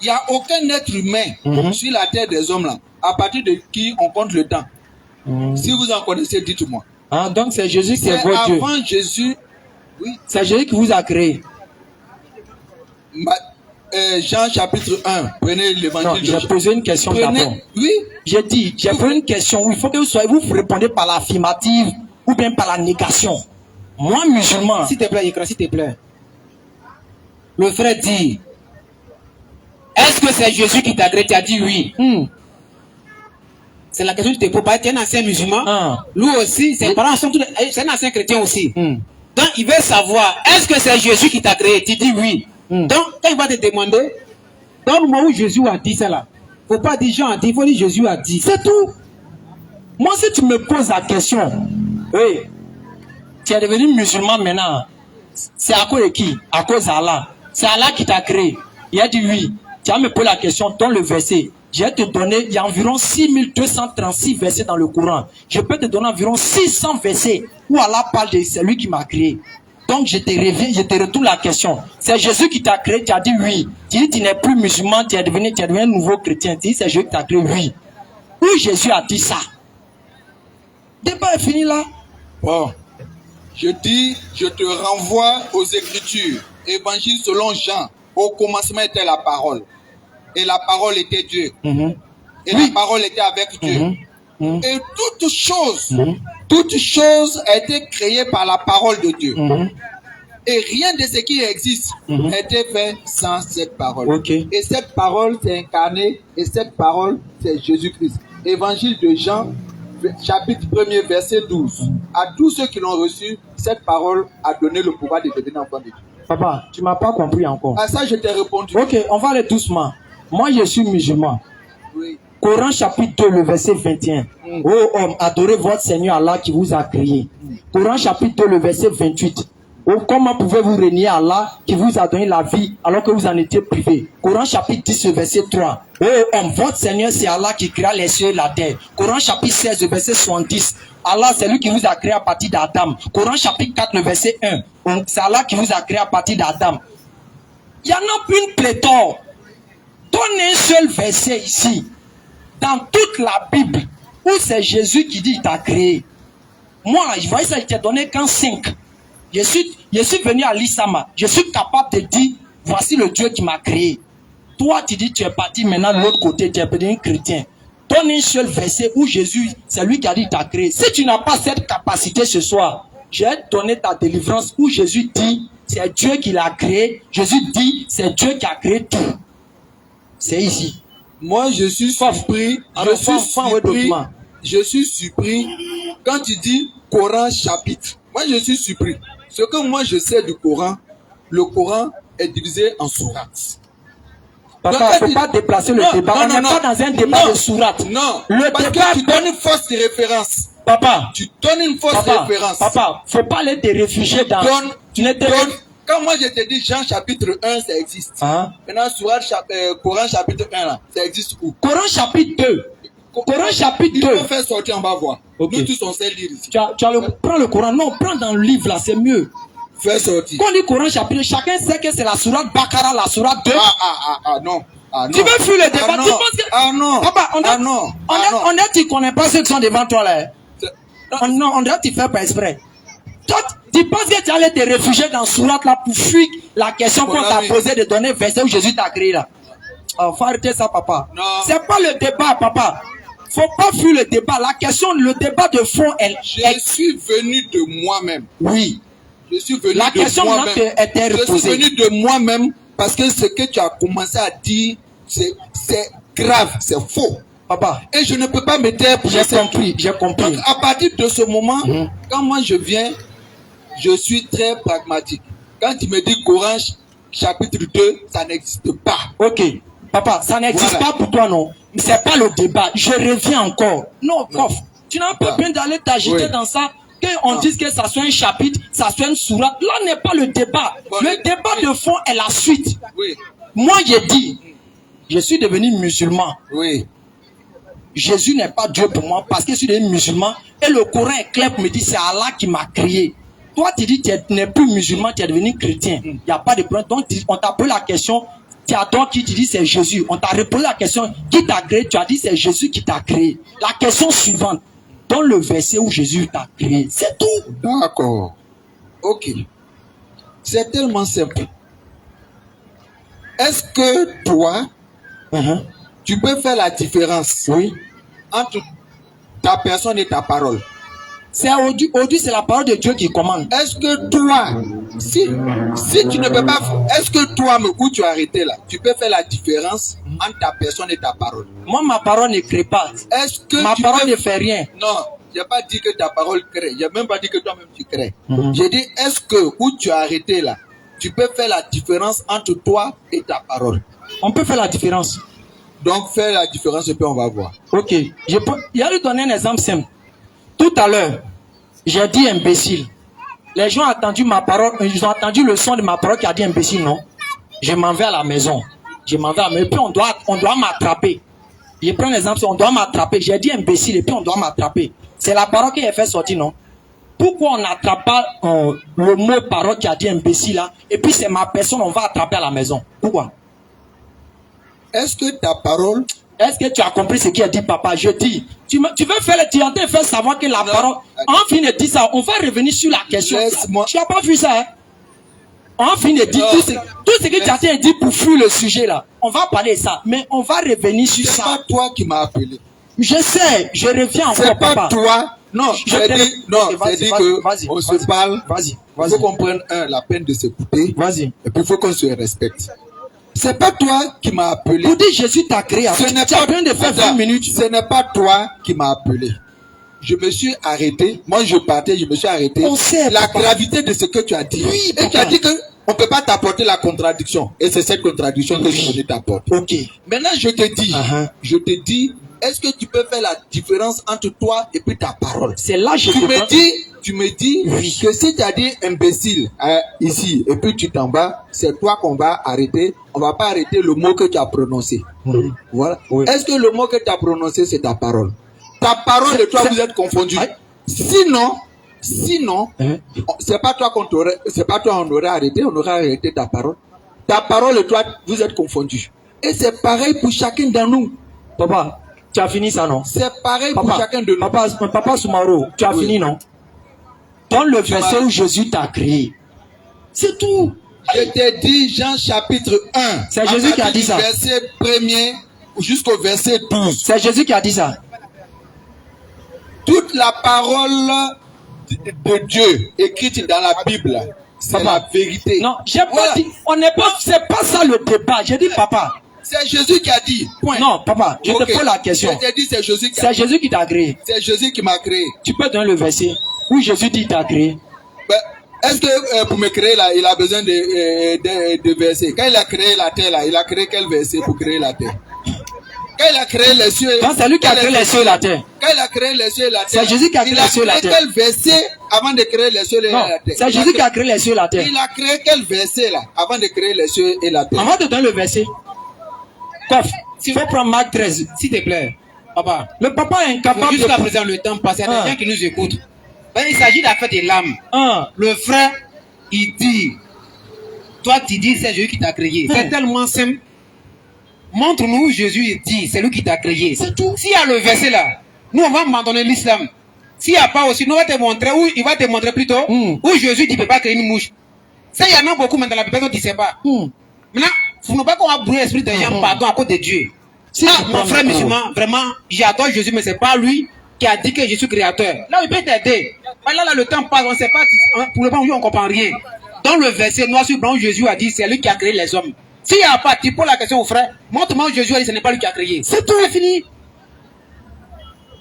C: Il n'y a aucun être humain sur la terre des hommes là, à partir de qui on compte le temps. Si vous en connaissez, dites-moi.
A: Ah, donc c'est Jésus qui est votre Dieu.
C: Avant Jésus, oui.
A: C'est Jésus qui vous a créé.
C: Jean chapitre 1, prenez l'évangile de Jean.
A: J'ai posé une question d'abord.
C: Oui.
A: J'ai posé une question. Il faut que vous répondez par l'affirmative ou bien par la négation. Moi, musulman.
B: S'il te plaît, Ikra, s'il te plaît. Le frère dit, est-ce que c'est Jésus qui t'a créé? Tu as dit oui. C'est la question que tu te poses. Tu es un ancien musulman. Lui aussi, ses parents sont tous. C'est un ancien chrétien aussi. Donc, il veut savoir, est-ce que c'est Jésus qui t'a créé? Tu dis oui. Donc, quand il va te demander, dans le moment où Jésus a dit ça là, il ne faut pas dire Jean a dit, il faut dire Jésus a dit.
A: C'est tout. Moi, si tu me poses la question, oui, tu es devenu musulman maintenant, c'est à cause de qui? À cause d'Allah. C'est Allah qui t'a créé. Il a dit oui. Tu vas me poser la question, dans le verset. Je vais te donner, il y a environ 6236 versets dans le Coran. Je peux te donner environ 600 versets où Allah parle de celui qui m'a créé. Donc je te retourne la question. C'est Jésus qui t'a créé, tu as dit oui. Tu dis tu n'es plus musulman, tu es devenu un nouveau chrétien. Tu dis c'est Jésus qui t'a créé, oui. Où Jésus a dit ça? Le débat est fini là.
C: Bon, je te renvoie aux Écritures. Évangile selon Jean. Au commencement était la parole. Et la parole était Dieu. Et la parole était avec Dieu. Et toute chose a été créée par la parole de Dieu. Et rien de ce qui existe n'a été fait sans cette parole. Et cette parole s'est incarnée. Et cette parole, c'est Jésus-Christ. Évangile de Jean, chapitre 1er, verset 12. À tous ceux qui l'ont reçu, cette parole a donné le pouvoir de devenir enfant de Dieu.
A: Papa, tu ne m'as pas compris encore.
C: À ça, je t'ai répondu.
A: Ok, on va aller doucement. Moi, je suis musulman.
C: Oui.
A: Coran chapitre 2, le verset 21. Ô homme, adorez votre Seigneur Allah qui vous a créé. Coran chapitre 2, le verset 28. Oh, comment pouvez-vous régner Allah qui vous a donné la vie alors que vous en étiez privé? Coran chapitre 10, verset 3. Oh homme, votre Seigneur c'est Allah qui créa les cieux et la terre. Coran chapitre 16, verset 70. Allah c'est lui qui vous a créé à partir d'Adam. Coran chapitre 4, le verset 1. C'est Allah qui vous a créé à partir d'Adam. Il y en a une pléthore. Donne un seul verset ici, dans toute la Bible, où c'est Jésus qui dit il t'a créé. Moi, je voyais ça, il t'a donné qu'un 5. Je suis venu à l'Isama. Je suis capable de dire, voici le Dieu qui m'a créé. Toi, tu dis, tu es parti maintenant de l'autre côté, tu es devenu chrétien. Donne un seul verset où Jésus, c'est lui qui a dit, il t'a créé. Si tu n'as pas cette capacité ce soir, j'ai donné ta délivrance où Jésus dit, c'est Dieu qui l'a créé. Jésus dit, c'est Dieu qui a créé tout. C'est ici.
C: Moi, je suis surpris. Je suis surpris quand tu dis Coran chapitre. Moi, je suis surpris. Ce que moi, je sais du Coran, le Coran est divisé en sourates.
A: Papa, il ne faut pas déplacer le débat. On n'est pas dans un débat de sourates.
C: Non,
A: le
C: parce
A: débat
C: que tu donnes une fausse référence.
A: Papa,
C: tu donnes une fausse référence.
A: Papa, il ne faut pas aller te réfugier dans...
C: Quand moi je te dis Jean chapitre 1, ça existe. Maintenant, Coran chapitre 1, là, ça existe où?
A: Coran chapitre 2. Coran chapitre 2.
C: Il faut faire sortir, on va voir. Okay. Nous tous on sait lire ici.
A: Prends le Coran. Non, prends dans le livre là, c'est mieux.
C: Fais sortir.
A: Quand on dit Coran chapitre, chacun sait que c'est la sourate Bakara, la sourate 2.
C: Non.
A: Tu veux fuir le débat? Tu penses que...
C: non.
A: Papa, on est tu connais pas ceux qui sont devant toi là. On dirait que tu fais pas exprès. Toi, tu penses que tu allais te réfugier dans sourate là pour fuir la question qu'on t'a posée de donner verset où Jésus t'a créé là. Faut arrêter ça, papa. C'est pas le débat, papa. Faut pas fuir le débat. La question, le débat de fond,
C: Je suis venu de moi-même.
A: Oui.
C: Je suis venu
A: la
C: de
A: question
C: moi-même.
A: Je
C: suis venu de moi-même parce que ce que tu as commencé à dire, c'est grave, c'est faux.
A: Papa.
C: Et je ne peux pas me taire pour
A: j'ai compris.
C: Donc, à partir de ce moment, quand moi je viens, je suis très pragmatique. Quand tu me dis Coran chapitre 2, ça n'existe pas.
A: Ok. Papa, ça n'existe pas pour toi, non. Mais c'est pas le débat. Je reviens encore. Non, prof. Tu n'as pas besoin d'aller t'agiter dans ça. Qu'on dise que ça soit un chapitre, ça soit une sourate. Là n'est pas le débat. Le débat de fond est la suite. Moi, j'ai dit, je suis devenu musulman. Jésus n'est pas Dieu pour moi parce que je suis devenu musulman. Et le Coran est clair pour me dire, c'est Allah qui m'a créé. Toi, tu dis, tu n'es plus musulman, tu es devenu chrétien. Il n'y a pas de problème. Donc, on t'a posé la question. Tu as donc qui te dit c'est Jésus. On t'a reposé la question qui t'a créé. Tu as dit c'est Jésus qui t'a créé. La question suivante. Dans le verset où Jésus t'a créé. C'est tout.
C: D'accord. Ok. C'est tellement simple. Est-ce que toi, tu peux faire la différence entre ta personne et ta parole?
A: C'est aujourd'hui, c'est la parole de Dieu qui commande.
C: Est-ce que toi, si tu ne peux pas, est-ce que toi, où tu as arrêté là, tu peux faire la différence entre ta personne et ta parole?
A: Moi, ma parole ne crée pas.
C: Est-ce que
A: ma parole ne fait rien?
C: Non, je n'ai pas dit que ta parole crée. Je n'ai même pas dit que toi-même tu crées. J'ai dit, est-ce que où tu as arrêté là, tu peux faire la différence entre toi et ta parole?
A: On peut faire la différence.
C: Donc, faire la différence et puis on va voir.
A: Ok. Il y a lui donner un exemple simple. Tout à l'heure, j'ai dit imbécile. Les gens ont entendu ma parole, ils ont entendu le son de ma parole qui a dit imbécile, non? Je m'en vais à la maison. Et puis on doit m'attraper. Je prends l'exemple, on doit m'attraper. J'ai dit imbécile et puis on doit m'attraper. C'est la parole qui est fait sortir, non? Pourquoi on n'attrape pas le mot parole qui a dit imbécile là, et puis c'est ma personne, on va attraper à la maison? Pourquoi?
C: Est-ce que ta parole...
A: Est-ce que tu as compris ce qu'il a dit, papa? Je dis, tu veux faire le tiranté, faire savoir que la parole... On finit de dire ça, on va revenir sur la question. Tu n'as pas vu ça, hein? On finit de dire tout ce que tu as dit pour fuir le sujet là. On va parler de ça, mais on va revenir sur ça.
C: C'est pas toi qui m'as appelé.
A: Je sais, je reviens encore, papa.
C: C'est pas toi. Non, j'ai dit que on se parle.
A: Vas-y.
C: Il faut qu'on prenne la peine de s'écouter.
A: Vas-y.
C: Et puis il faut qu'on se respecte. C'est pas toi qui m'as appelé.
A: Pour dire Jésus t'a créé.
C: Ce n'est pas
A: besoin de faire 20 minutes.
C: Ce n'est pas toi qui m'as appelé. Je me suis arrêté. Moi, je partais, je me suis arrêté.
A: On sait,
C: la gravité de ce que tu as dit.
A: Oui,
C: et tu as dit que on peut pas t'apporter la contradiction. Et c'est cette contradiction que je voulais t'apporter.
A: Ok.
C: Maintenant, je te dis, est-ce que tu peux faire la différence entre toi et puis ta parole?
A: C'est là que je
C: Tu
A: te
C: me
A: donne-
C: dis,
A: Oui.
C: que si tu as dit imbécile ici et puis tu t'en vas, c'est toi qu'on va arrêter. On va pas arrêter le mot que tu as prononcé. Voilà.
A: Oui.
C: Est-ce que le mot que tu as prononcé, c'est ta parole? Ta parole et toi, vous êtes confondus.
A: Aïe.
C: Sinon,
A: Hein?
C: c'est pas toi on aurait arrêté, on aurait arrêté ta parole. Ta parole et toi, vous êtes confondus. Et c'est pareil pour chacun d'entre nous.
A: Papa, tu as fini ça, non?
C: C'est pareil pour
A: Papa,
C: chacun de nous.
A: Papa Soumaro, tu as
C: Oui.
A: fini, non? Donne le verset
C: m'as-
A: où Jésus t'a créé. C'est tout.
C: Je t'ai dit Jean chapitre 1.
A: C'est Jésus qui a dit ça.
C: Verset 1er jusqu'au verset 12.
A: C'est Jésus qui a dit ça.
C: Toute la parole de Dieu écrite dans la Bible, c'est
A: Papa.
C: la vérité.
A: Non, j'ai pas
C: Voilà.
A: dit, on n'est pas, c'est pas ça le débat. J'ai dit papa.
C: C'est Jésus qui a dit. Point.
A: Non, papa, je
C: Ok.
A: te pose la question.
C: Je t'ai dit c'est Jésus qui a
A: C'est
C: dit.
A: Jésus qui t'a créé.
C: C'est Jésus qui m'a créé.
A: Tu peux donner le verset où Jésus dit t'a créé.
C: Ben, est-ce que pour me créer là, il a besoin de versets? Quand il a créé la terre là, il a créé quel verset pour créer la terre? Quand il a créé les cieux,
A: Quand c'est lui qui a créé les cieux et la terre.
C: Quand il a créé les cieux et la terre,
A: C'est Jésus qui a créé
C: il
A: les cieux et la
C: créé
A: terre.
C: quel verset avant de créer les cieux et
A: Non,
C: la terre?
A: c'est Jésus qui a créé les cieux et la terre.
C: Il a créé quel verset là avant de créer les cieux et la terre?
A: On va te donner le verset. Coff, il faut prendre Marc 13.
B: S'il te plaît, papa.
A: Le papa est incapable
B: Jusqu'à
A: de...
B: présent, le temps passe, il y a
A: Ah.
B: des gens qui nous écoutent. Ben, il s'agit d'affaires de l'âme.
A: Un.
B: Le frère, il dit, toi tu dis c'est Jésus qui t'a créé. C'est tellement simple. Montre-nous où Jésus il dit, c'est lui qui t'a créé. C'est tout. S'il y a le verset là, nous on va abandonner l'islam. S'il n'y a pas aussi, nous on va te montrer, où il va te montrer plutôt, où Jésus dit ne peut pas créer une mouche. Ça, il y en a beaucoup maintenant, la personne ne sait pas. Maintenant, il ne faut pas qu'on va brouiller l'esprit des gens, pardon, à cause de Dieu.
A: Si
B: Ah,
A: tu
B: mon
A: prends
B: frère
A: le-
B: musulman, vraiment, j'adore Jésus, mais c'est pas lui qui a dit que je suis créateur. Là, il peut t'aider. Là, le temps passe, on ne sait pas, pour le moment, on ne comprend rien. Dans le verset noir sur blanc, Jésus a dit, c'est lui qui a créé les hommes. S'il n'y a pas, tu poses la question au frère, montre-moi où Jésus a dit, ce n'est pas lui qui a créé. C'est tout, c'est fini.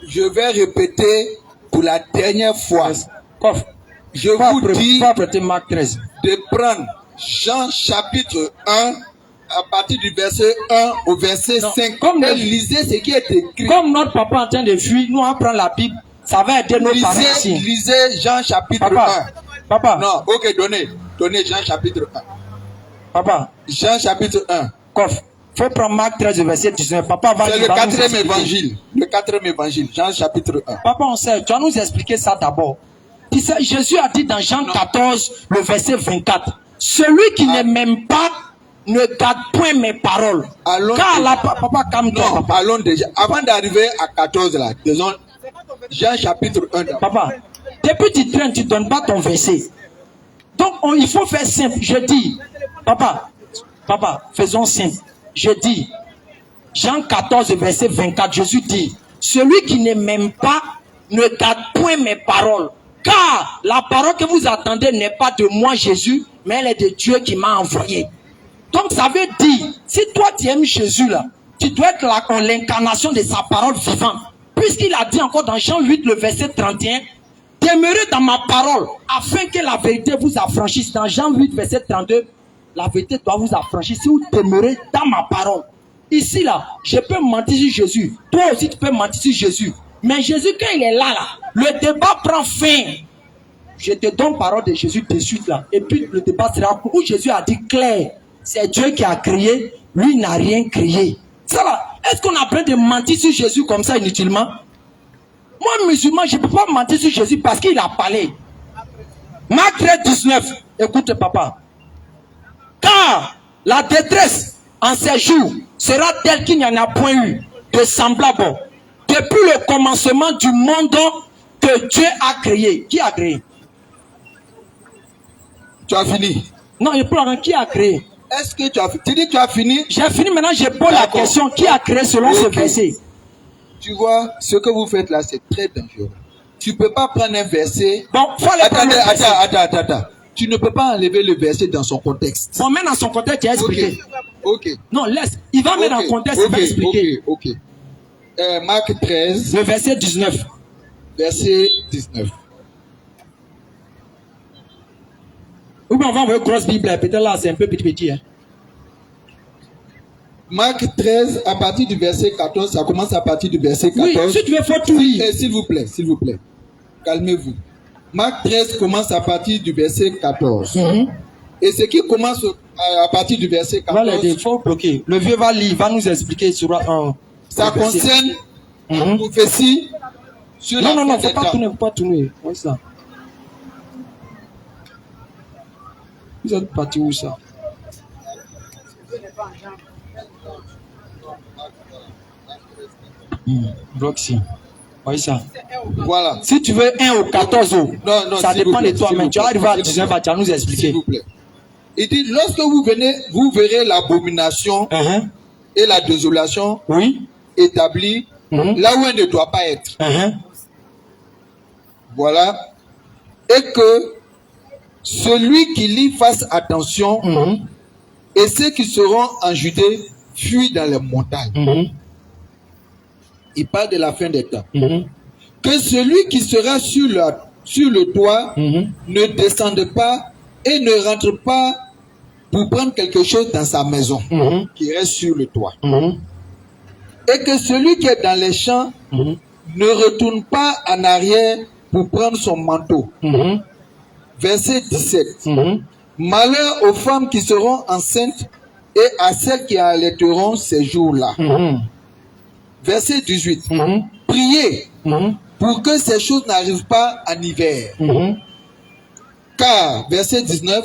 C: Je vais répéter pour la dernière fois.
A: Coff,
C: Je vous dis
A: faut apprêter Marc 13.
C: de prendre Jean chapitre 1 à partir du verset 1 au verset
A: Non,
C: 5.
A: comme
C: Et
A: le-
C: lisez ce qui est écrit.
A: Comme notre papa est en train de fuir, nous on va prendre la Bible. Ça va aider nos parents ici.
C: Lisez Jean chapitre
A: Papa,
C: 1.
A: papa,
C: Non, ok, donnez Jean chapitre 1.
A: papa,
C: Jean chapitre 1.
A: Coff, faut prendre Marc 13, verset 19. Papa va
C: C'est
A: il
C: le
A: va nous
C: quatrième
A: expliquer.
C: évangile. Le quatrième évangile, Jean chapitre 1.
A: Papa, on sait, tu vas nous expliquer ça d'abord. Tu sais, Jésus a dit dans Jean 14, le verset 24, celui qui ne m'aime pas ne garde point mes paroles.
C: Allons-
A: Car la papa, calme-toi,
C: Non,
A: papa.
C: allons déjà. Avant d'arriver à 14 là, disons Jean chapitre 1.
A: Papa, depuis tu traînes, tu ne donnes pas ton verset. Donc, il faut faire simple. Je dis, papa, faisons simple. Je dis, Jean 14, verset 24, Jésus dit, celui qui ne m'aime pas ne garde point mes paroles. Car la parole que vous attendez n'est pas de moi, Jésus, mais elle est de Dieu qui m'a envoyé. Donc, ça veut dire, si toi tu aimes Jésus là, tu dois être là en l'incarnation de sa parole vivante. Puisqu'il a dit encore dans Jean 8, le verset 31, demeurez dans ma parole, afin que la vérité vous affranchisse. Dans Jean 8, verset 32, la vérité doit vous affranchir si vous demeurez dans ma parole. Ici là, je peux mentir sur Jésus. Toi aussi, tu peux mentir sur Jésus. Mais Jésus, quand il est là, le débat prend fin. Je te donne parole de Jésus de suite là. Et puis le débat sera où Jésus a dit clair. C'est Dieu qui a créé, lui n'a rien créé. Ça là, est-ce qu'on a besoin de mentir sur Jésus comme ça inutilement? Moi, musulman, je ne peux pas mentir sur Jésus parce qu'il a parlé. Marc 13, 19. Écoute, papa. Car la détresse en ces jours sera telle qu'il n'y en a point eu de semblable depuis le commencement du monde que Dieu a créé. Qui a créé?
C: Tu as fini.
A: Non, il peut avoir qui a créé.
C: Est-ce que tu as fini? Tu dis que tu as fini?
A: J'ai fini maintenant, je pose la
C: D'accord.
A: question. Qui a créé selon ce
C: Ok.
A: verset?
C: Tu vois, ce que vous faites là, c'est très dangereux. Tu ne peux pas prendre un verset.
A: Bon, faut aller prendre le verset.
C: Attends. Tu ne peux pas enlever le verset dans son contexte.
A: Bon, mets dans son contexte, tu as expliqué.
C: Ok.
A: Non, laisse. Il va mettre dans le contexte, il va expliquer.
C: Ok. Marc 13,
A: Le verset 19.
C: verset 19.
A: Ou bien on va envoyer une grosse Bible, peut-être là c'est un peu petit. Hein.
C: Marc 13, à partir du verset 14, ça commence à partir du verset 14.
A: Oui, si tu veux, faut tout lire.
C: S'il vous plaît, calmez-vous. Marc 13 commence à partir du verset 14. Et ce qui commence à partir du verset 14,
A: Il faut bloquer. Le vieux va lire, va nous expliquer sur
C: ça concerne la prophétie sur la
A: Non,
C: fin
A: faut
C: des
A: pas
C: temps.
A: tourner, faut pas tourner. Oui, ça. Vous êtes parti où ça? Bloc-ci. Oui, ça.
C: Voilà.
A: Si tu veux 1 au 14,
C: Non,
A: ça
C: s'il
A: dépend
C: vous plaît,
A: de toi,
C: s'il
A: mais
C: vous
A: tu
C: plaît.
A: arrives à 19, tu vas nous expliquer.
C: S'il vous plaît. Il dit, lorsque vous venez, vous verrez l'abomination et la désolation
A: Oui.
C: établie là où elle ne doit pas être. Voilà. Et que celui qui lit fasse attention et ceux qui seront en Judée fuient dans les montagnes. Il parle de la fin des temps. Que celui qui sera sur le toit ne descende pas et ne rentre pas pour prendre quelque chose dans sa maison, qui reste sur le toit. Et que celui qui est dans les champs ne retourne pas en arrière pour prendre son manteau. Verset 17. Malheur aux femmes qui seront enceintes et à celles qui allaiteront ces jours-là. Verset 18. Priez pour que ces choses n'arrivent pas en hiver. Car, verset 19,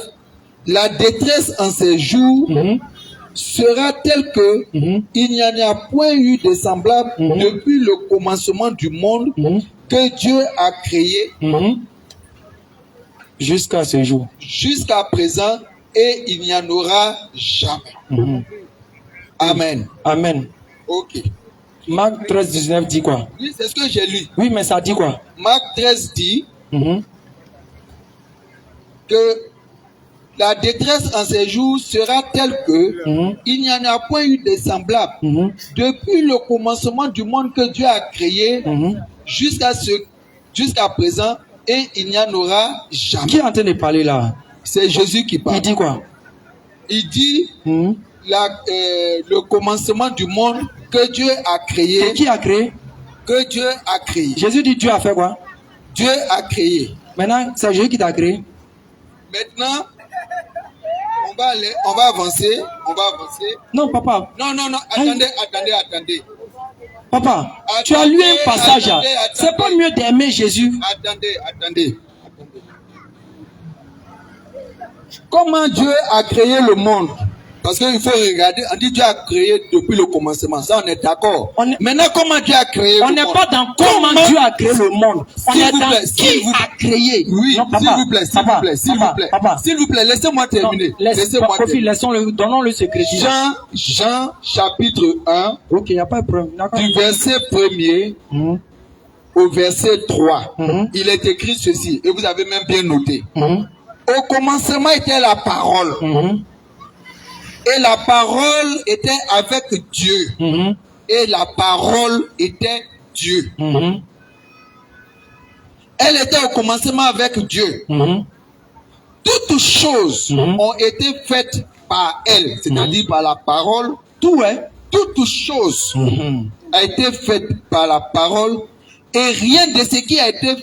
C: la détresse en ces jours sera telle que il n'y en a point eu de semblable depuis le commencement du monde que Dieu a créé
A: jusqu'à ce jour.
C: Jusqu'à présent, et il n'y en aura jamais. Amen.
A: Amen.
C: Ok.
A: Marc 13, 19 dit quoi?
C: Oui, c'est ce que j'ai lu.
A: Oui, mais ça dit quoi?
C: Marc 13 dit que la détresse en ces jours sera telle que il n'y en a point eu de semblable depuis le commencement du monde que Dieu a créé jusqu'à présent, et il n'y en aura jamais.
A: Qui est en train de parler là?
C: C'est Jésus qui parle.
A: Il dit quoi?
C: Il dit le commencement du monde que Dieu a créé.
A: Et qui a créé?
C: Que Dieu a créé.
A: Jésus dit Dieu a fait quoi?
C: Dieu a créé.
A: Maintenant, c'est Jésus qui t'a créé.
C: Maintenant, on va avancer.
A: Non, papa.
C: Non, attendez.
A: Papa, tu as lu un passage. C'est pas mieux d'aimer Jésus.
C: Attendez. Comment Dieu a créé le monde? Parce qu'il faut regarder, on dit Dieu a créé depuis le commencement, ça on est d'accord. Maintenant, comment Dieu a créé le monde?
A: On n'est pas dans comment Dieu a créé le monde. On est dans qui a créé.
C: Oui, s'il vous plaît, laissez-moi terminer.
A: Donnons-le secret.
C: Jean chapitre 1,
A: ok, il n'y a pas de problème.
C: Du verset 1er au verset 3, il est écrit ceci, et vous avez même bien noté. Au commencement était la parole. Et la parole était avec Dieu. Et la parole était Dieu. Elle était au commencement avec Dieu. Toutes choses ont été faites par elle, c'est-à-dire par la parole. Toutes choses ont été faites par la parole. Et rien de ce qui a été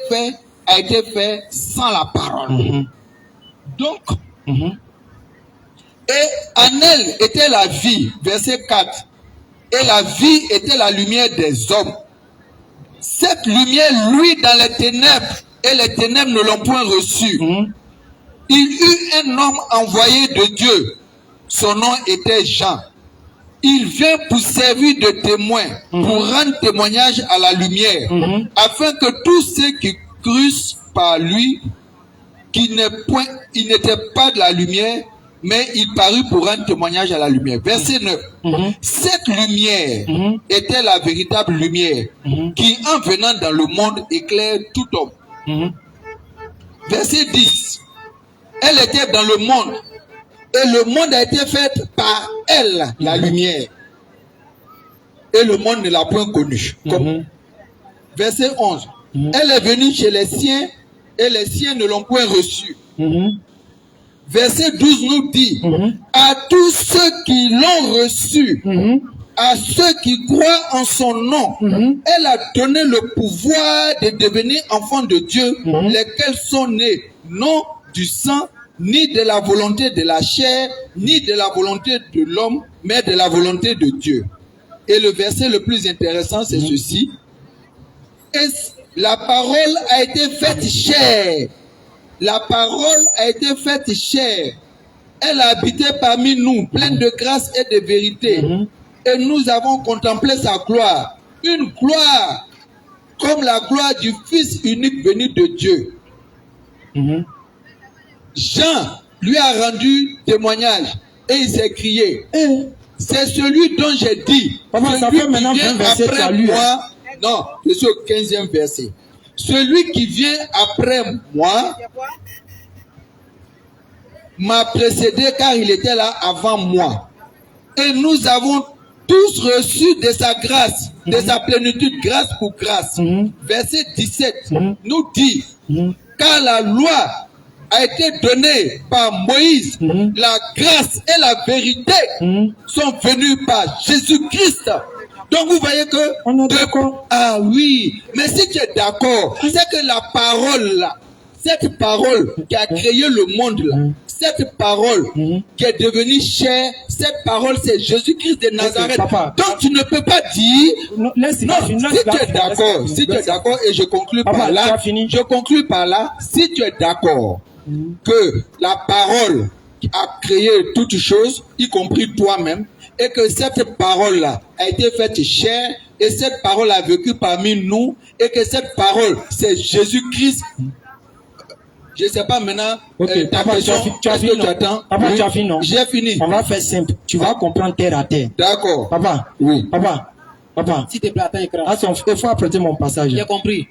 C: fait sans la parole. Donc, et en elle était la vie, verset 4. Et la vie était la lumière des hommes. Cette lumière luit dans les ténèbres, et les ténèbres ne l'ont point reçue. Il eut un homme envoyé de Dieu. Son nom était Jean. Il vient pour servir de témoin, pour rendre témoignage à la lumière, afin que tous ceux qui crussent par lui, il n'était pas de la lumière, mais il parut pour rendre témoignage à la lumière. Verset 9. Cette lumière était la véritable lumière qui, en venant dans le monde, éclaire tout homme. Verset 10. Elle était dans le monde et le monde a été fait par elle, la lumière. Et le monde ne l'a point connue. Verset 11. Elle est venue chez les siens et les siens ne l'ont point reçue. Verset 12 nous dit, à à tous ceux qui l'ont reçu, à ceux qui croient en son nom, elle a donné le pouvoir de devenir enfants de Dieu, lesquels sont nés non du sang, ni de la volonté de la chair, ni de la volonté de l'homme, mais de la volonté de Dieu. Et le verset le plus intéressant, c'est ceci. Et la parole a été faite chair. La parole a été faite chair. Elle a habité parmi nous, pleine de grâce et de vérité. Et nous avons contemplé sa gloire. Une gloire comme la gloire du Fils unique venu de Dieu. Jean lui a rendu témoignage et il s'est crié. C'est celui dont j'ai dit.
A: Ça fait maintenant 20 versets que tu as lu.
C: Non, je suis au 15e verset. Celui qui vient après moi m'a précédé car il était là avant moi. Et nous avons tous reçu de sa grâce, de sa plénitude, grâce pour grâce. Verset 17 nous dit, car la loi a été donnée par Moïse, la grâce et la vérité sont venues par Jésus-Christ. Donc vous voyez que...
A: On est d'accord.
C: Ah oui, mais si tu es d'accord, c'est que la parole là, cette parole qui a créé le monde là, cette parole qui est devenue chair, cette parole c'est Jésus-Christ de Nazareth. Donc tu ne peux pas dire... Non, si tu es d'accord, si tu es d'accord, et je conclue par là, si tu es d'accord que la parole a créé toutes choses, y compris toi-même, et que cette parole-là a été faite chair, et cette parole a vécu parmi nous, et que cette parole, c'est Jésus-Christ. Je ne sais pas maintenant, ta question,
A: tu as fini, attends. Papa, tu as fini, non?
C: J'ai fini.
A: On va faire simple. Tu vas comprendre terre à terre.
C: D'accord.
A: Papa,
C: oui.
A: Papa.
B: S'il te plaît, attends, écran.
A: Il faut apprêter mon passage.
B: J'ai compris.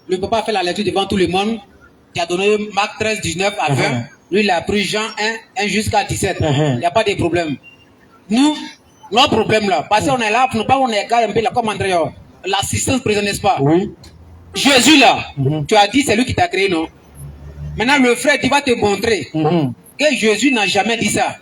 B: Le papa a fait la lecture devant tout le monde. Tu as donné Marc 13, 19 à 20. Lui, il a pris Jean 1 jusqu'à 17. Il n'y a pas de problème. Nous, notre problème là, parce qu'on est là, pour ne pas on est un peu là, comme André, l'assistance présente, n'est-ce pas?
A: Oui.
B: Jésus là, tu as dit c'est lui qui t'a créé, non? Maintenant, le frère, il va te montrer que Jésus n'a jamais dit ça.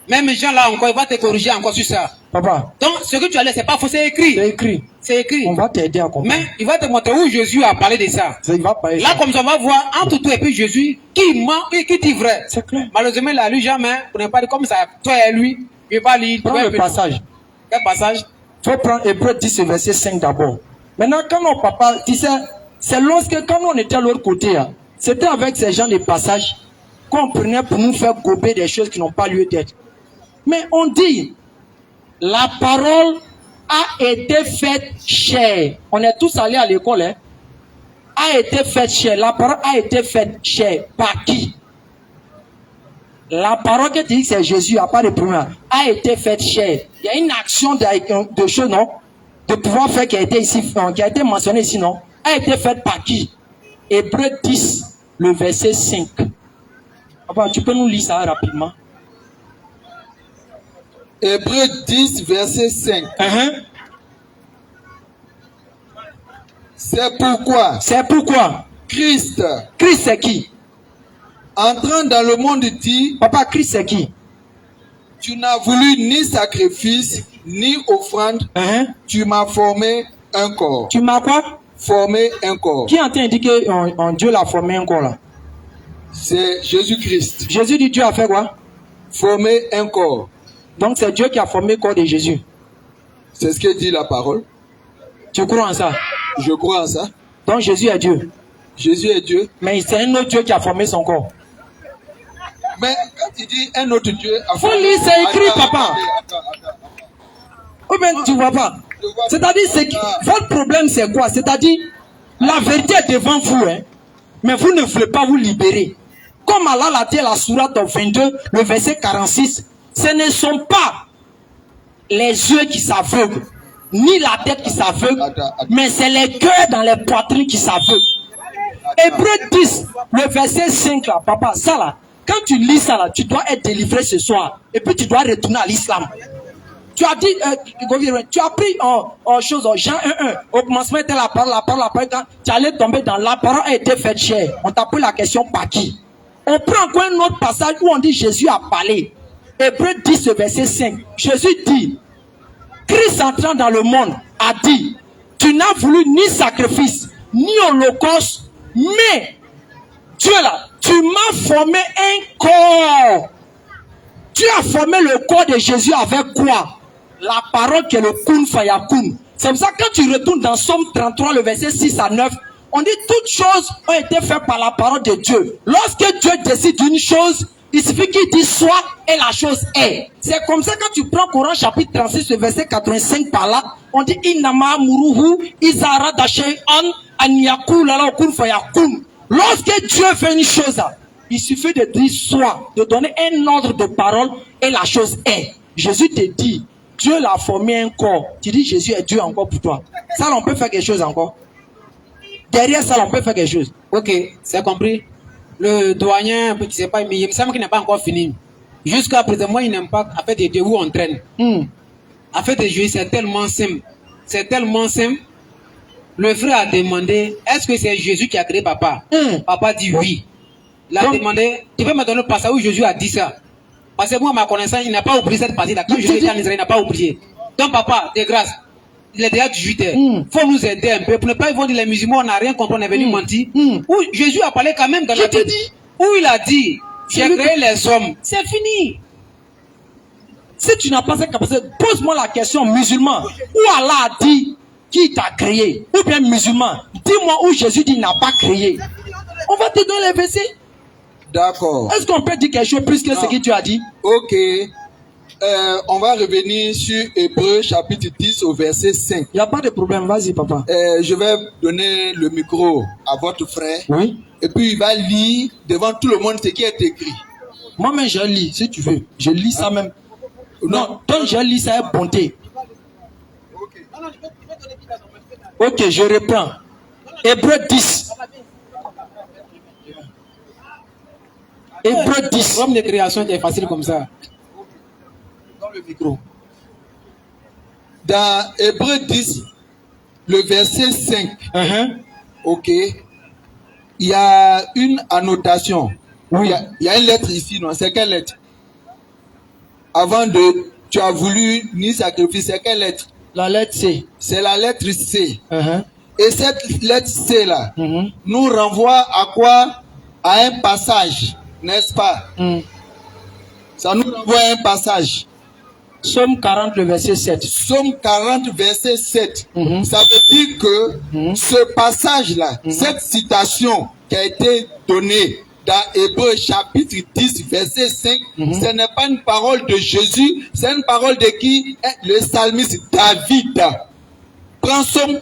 B: Même Jean là encore, il va te corriger encore sur ça.
A: Papa.
B: Donc, ce que tu as dit, c'est pas faux, c'est écrit.
A: C'est écrit.
B: C'est écrit.
A: On va t'aider à comprendre.
B: Mais il va te montrer où Jésus a parlé de ça.
A: Il va parler
B: là, comme ça, on va voir entre toi et puis Jésus qui ment et qui dit vrai.
A: C'est clair.
B: Malheureusement, il a lu jamais. Pour ne pas dire comme ça, toi et lui, il va lire.
A: Prends le passage.
B: Quel passage?
A: Il faut prendre Hébreux 10, verset 5 d'abord. Maintenant, quand mon papa, tu sais, c'est lorsque, quand on était à l'autre côté, hein, c'était avec ces gens de passage qu'on prenait pour nous faire gober des choses qui n'ont pas lieu d'être. Mais on dit, la parole a été faite chair. On est tous allés à l'école, hein. A été faite chair. La parole a été faite chair. Par qui? La parole que tu dis que c'est Jésus, à part le premier, a été faite chair. Il y a une action de choses, non? De pouvoir faire qui a été ici, qui a été mentionnée ici, non? A été faite par qui? Hébreux 10, le verset 5. Papa, tu peux nous lire ça rapidement?
C: Hébreux 10, verset 5. C'est pourquoi.
A: C'est pourquoi.
C: Christ.
A: Christ c'est qui?
C: Entrant dans le monde dit.
A: Papa, Christ c'est qui?
C: Tu n'as voulu ni sacrifice, ni offrande. Tu m'as formé un corps.
A: Tu m'as quoi?
C: Formé un corps.
A: Qui est en train de dire que Dieu l'a formé un corps là?
C: C'est Jésus-Christ.
A: Jésus dit Dieu a fait quoi?
C: Formé un corps.
A: Donc c'est Dieu qui a formé le corps de Jésus.
C: C'est ce que dit la parole.
A: Tu crois en ça?
C: Je crois en ça.
A: Donc Jésus est Dieu.
C: Jésus est Dieu.
A: Mais c'est un autre Dieu qui a formé son corps.
C: Mais quand tu dis un autre Dieu...
A: Faut lire, c'est écrit, papa. Ou bien tu vois pas. C'est-à-dire, votre problème c'est quoi? C'est-à-dire, la vérité est devant vous, hein. Mais vous ne voulez pas vous libérer. Comme Allah l'a dit à la sourate 22, le verset 46, ce ne sont pas les yeux qui s'aveuglent, ni la tête qui s'aveugle, mais c'est les cœurs dans les poitrines qui s'aveuglent. Hébreux 10, le verset 5 là, papa, ça là, quand tu lis ça là, tu dois être délivré ce soir, et puis tu dois retourner à l'islam. Tu as dit, tu as pris en chose, Jean 1.1, au commencement était la parole, quand tu allais tomber dans la parole a été faite chair. On t'a posé la question par qui? On prend encore un autre passage où on dit Jésus a parlé. Hébreux 10, verset 5. Jésus dit, Christ entrant dans le monde a dit, tu n'as voulu ni sacrifice, ni holocauste, mais Dieu là, tu m'as formé un corps. Tu as formé le corps de Jésus avec quoi? La parole qui est le kun fayakun. C'est pour ça que quand tu retournes dans Somme 33, le verset 6 à 9, on dit toutes choses ont été faites par la parole de Dieu. Lorsque Dieu décide d'une chose, il suffit qu'il dise soit et la chose est. C'est comme ça que quand tu prends Coran chapitre 36, le verset 85 par là, on dit Innama muruhu izara dashay an yakul ala kun fayakun. Lorsque Dieu fait une chose, il suffit de dire soit, de donner un ordre de parole et la chose est. Jésus te dit, Dieu l'a formé un corps. Tu dis Jésus est Dieu encore pour toi. Ça, on peut faire quelque chose encore. Derrière ça, on peut faire quelque chose.
B: Ok, c'est compris. Le doyen, je ne sais pas, mais il me semble qu'il n'a pas encore fini. Jusqu'à présent, moi, il n'aime pas à faire des débuts en traîne. À faire des jeux, c'est tellement simple. C'est tellement simple. Le frère a demandé, est-ce que c'est Jésus qui a créé papa? Papa dit oui. Il a demandé, tu peux me donner le passage où Jésus a dit ça? Parce que moi, ma connaissance, il n'a pas oublié cette partie-là. Quand Jésus était en Israël, il n'a pas oublié. Donc papa, de grâce, il est déjà 18 h. Faut nous aider un peu pour ne pas dire les musulmans, on n'a rien compris, on est venu mentir. Où Jésus a parlé quand même dans la Bible. Où il a dit, j'ai créé les hommes. C'est fini.
A: Si tu n'as pas cette capacité, pose-moi la question, musulman. Où Allah a dit qui t'a créé? Ou bien musulman, dis-moi où Jésus dit n'a pas créé. On va te donner les versets.
C: D'accord.
A: Est-ce qu'on peut dire quelque chose plus que ce que tu as dit?
C: Ok. On va revenir sur Hébreux chapitre 10 au verset 5.
A: Il n'y a pas de problème, vas-y papa.
C: Je vais donner le micro à votre frère.
A: Oui.
C: Et puis il va lire devant tout le monde ce qui est écrit.
A: Moi-même je lis, si tu veux. Je lis ça même. Non, donc je lis ça est bonté. Ok, je reprends. Hébreux 10. Hébreux 10.
B: Comme les créations qui est facile comme ça.
C: Dans le micro. Dans Hébreux 10, le verset 5. Ok. Il y a une annotation.
A: Oui.
C: Il y a une lettre ici, non? C'est quelle lettre? Avant de... Tu as voulu ni sacrifice, c'est quelle lettre?
A: La lettre C.
C: C'est la lettre C. Et cette lettre C là, nous renvoie à quoi? À un passage, n'est-ce pas? Ça nous renvoie à un passage.
A: Somme 40, le verset 7.
C: Somme 40, verset 7. Ça veut dire que ce passage-là, cette citation qui a été donnée dans Hébreux chapitre 10, verset 5, ce n'est pas une parole de Jésus, c'est une parole de qui? Le psalmiste David. Prends Somme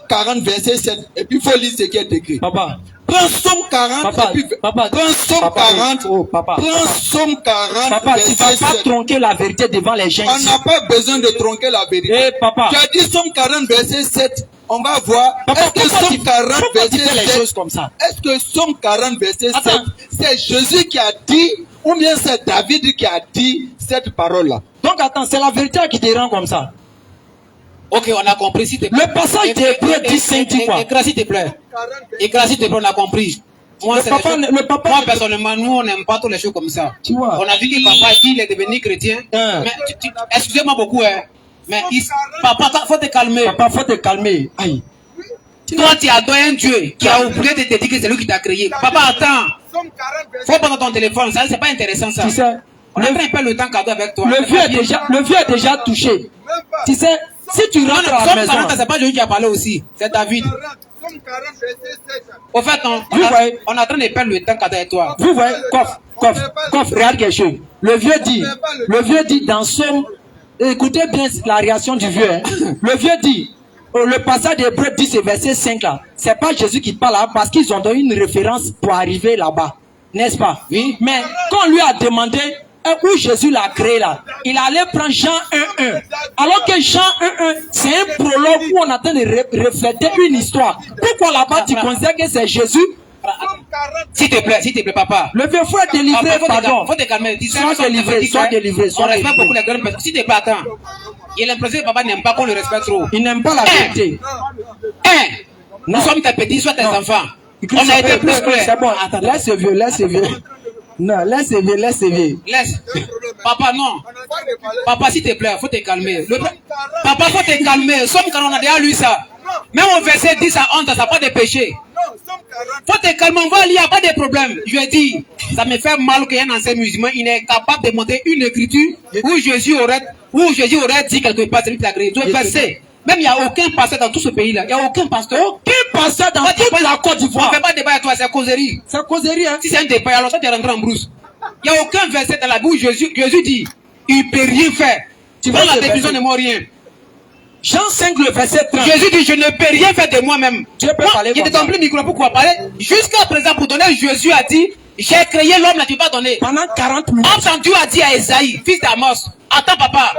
C: 40, verset 7, et puis il faut lire ce qui est écrit.
A: Papa.
C: Prends Somme 40,
A: papa,
C: et puis
A: papa,
C: prends Somme 40,
A: papa,
C: prends Somme 40,
A: papa, tu ne vas
C: verset
A: pas
C: 7.
A: tronquer la vérité devant les gens.
C: On
A: ici.
C: n'a pas besoin de tronquer la vérité.
A: Eh, papa.
C: Tu as dit Somme 40, verset 7. On va voir.
A: Papa,
C: Est-ce que Somme 40,
A: tu fais les
C: verset
A: choses
C: 7,
A: comme ça?
C: est-ce que Somme 40, verset 7,
A: Attends.
C: c'est Jésus qui a dit, ou bien c'est David qui a dit cette parole-là?
A: Donc attends, c'est la vérité qui te rend comme ça.
B: Ok, on a compris, s'il te plaît.
A: Le passage de Hébreux 10 dit quoi?
B: Écris, s'il te plaît. Écris, s'il te plaît, on a compris. Moi,
A: Le papa,
B: moi, personnellement, nous, on n'aime pas toutes les choses comme ça.
A: Tu vois.
B: On a vu que papa, il est devenu chrétien. Mais, excusez-moi beaucoup, hein. Mais, papa, faut te calmer.
A: Papa, faut te calmer. Aïe.
B: Toi, tu adores un Dieu qui a oublié de te dire que c'est lui qui t'a créé. Papa, attends. Faut pas dans ton téléphone, ça, c'est pas intéressant, ça.
A: Tu sais,
B: On a pris le temps cadeau avec toi.
A: le vieux est déjà touché. Tu sais, si tu rentres à la maison.
B: C'est pas Jésus qui a parlé aussi, c'est David. Au fait, on est en train de perdre le temps cadeau avec toi.
A: Vous voyez, coffre, regarde quelque chose. Le vieux dit dans Somme, écoutez bien la réaction du vieux. Hein. Le vieux dit, le passage d'Hébreux 10 et verset 5 là, c'est pas Jésus qui parle là, parce qu'ils ont donné une référence pour arriver là-bas. N'est-ce pas? Oui. Mais quand on lui a demandé où Jésus l'a créé là, il allait prendre Jean 1.1. Alors que Jean 1.1, c'est un prologue où on attend de refléter une histoire. Pourquoi là-bas tu considères que c'est Jésus?
B: S'il te plaît, papa.
A: Le vieux frère délivré, pardon.
B: Faut te calmer.
A: Sois délivré.
B: On respecte beaucoup les grandes personnes. S'il te plaît, attends. Il a l'impression que papa n'aime pas qu'on le respecte trop.
A: Il n'aime pas la vérité.
B: Nous sommes tes petits, soit tes enfants. On a été plus clairs.
A: C'est bon, attends, laisse ce vieux. Non, laisse élever, laisse élever.
B: Laisse. Papa, non. Papa, s'il te plaît, faut te calmer. Papa, faut te calmer. Somme quand on a déjà lu ça. Même au verset 10 à 11, ça n'a pas de péché. Faut te calmer, on va lire, il n'y a pas de problème. Je dis, ça me fait mal qu'un ancien musulman, il est capable de montrer une écriture où Jésus aurait dit quelque part, c'est lui qui l'a créé. Verset. Même il n'y a aucun pasteur dans tout ce pays-là. Il n'y a aucun pasteur.
A: Aucun pasteur dans toute la Côte d'Ivoire.
B: On ne fait pas de débat avec toi, c'est causerie.
A: C'est causerie, hein.
B: Si c'est un débat, alors ça tu es rentré en brousse. Il n'y a aucun verset dans la Bible où Jésus dit, il ne peut rien faire. Tu vois la définition de moi rien.
A: Jean 5, le verset 30.
B: Jésus dit, je ne peux rien faire de moi-même.
A: Dieu peut parler.
B: Il te donne plus le micro, pourquoi parler? Jusqu'à présent, pour donner, Jésus a dit, j'ai créé l'homme, là, tu vas donner.
A: Pendant 40 minutes.
B: Enfin, Dieu a dit à Esaïe, fils d'Amos, attends, papa.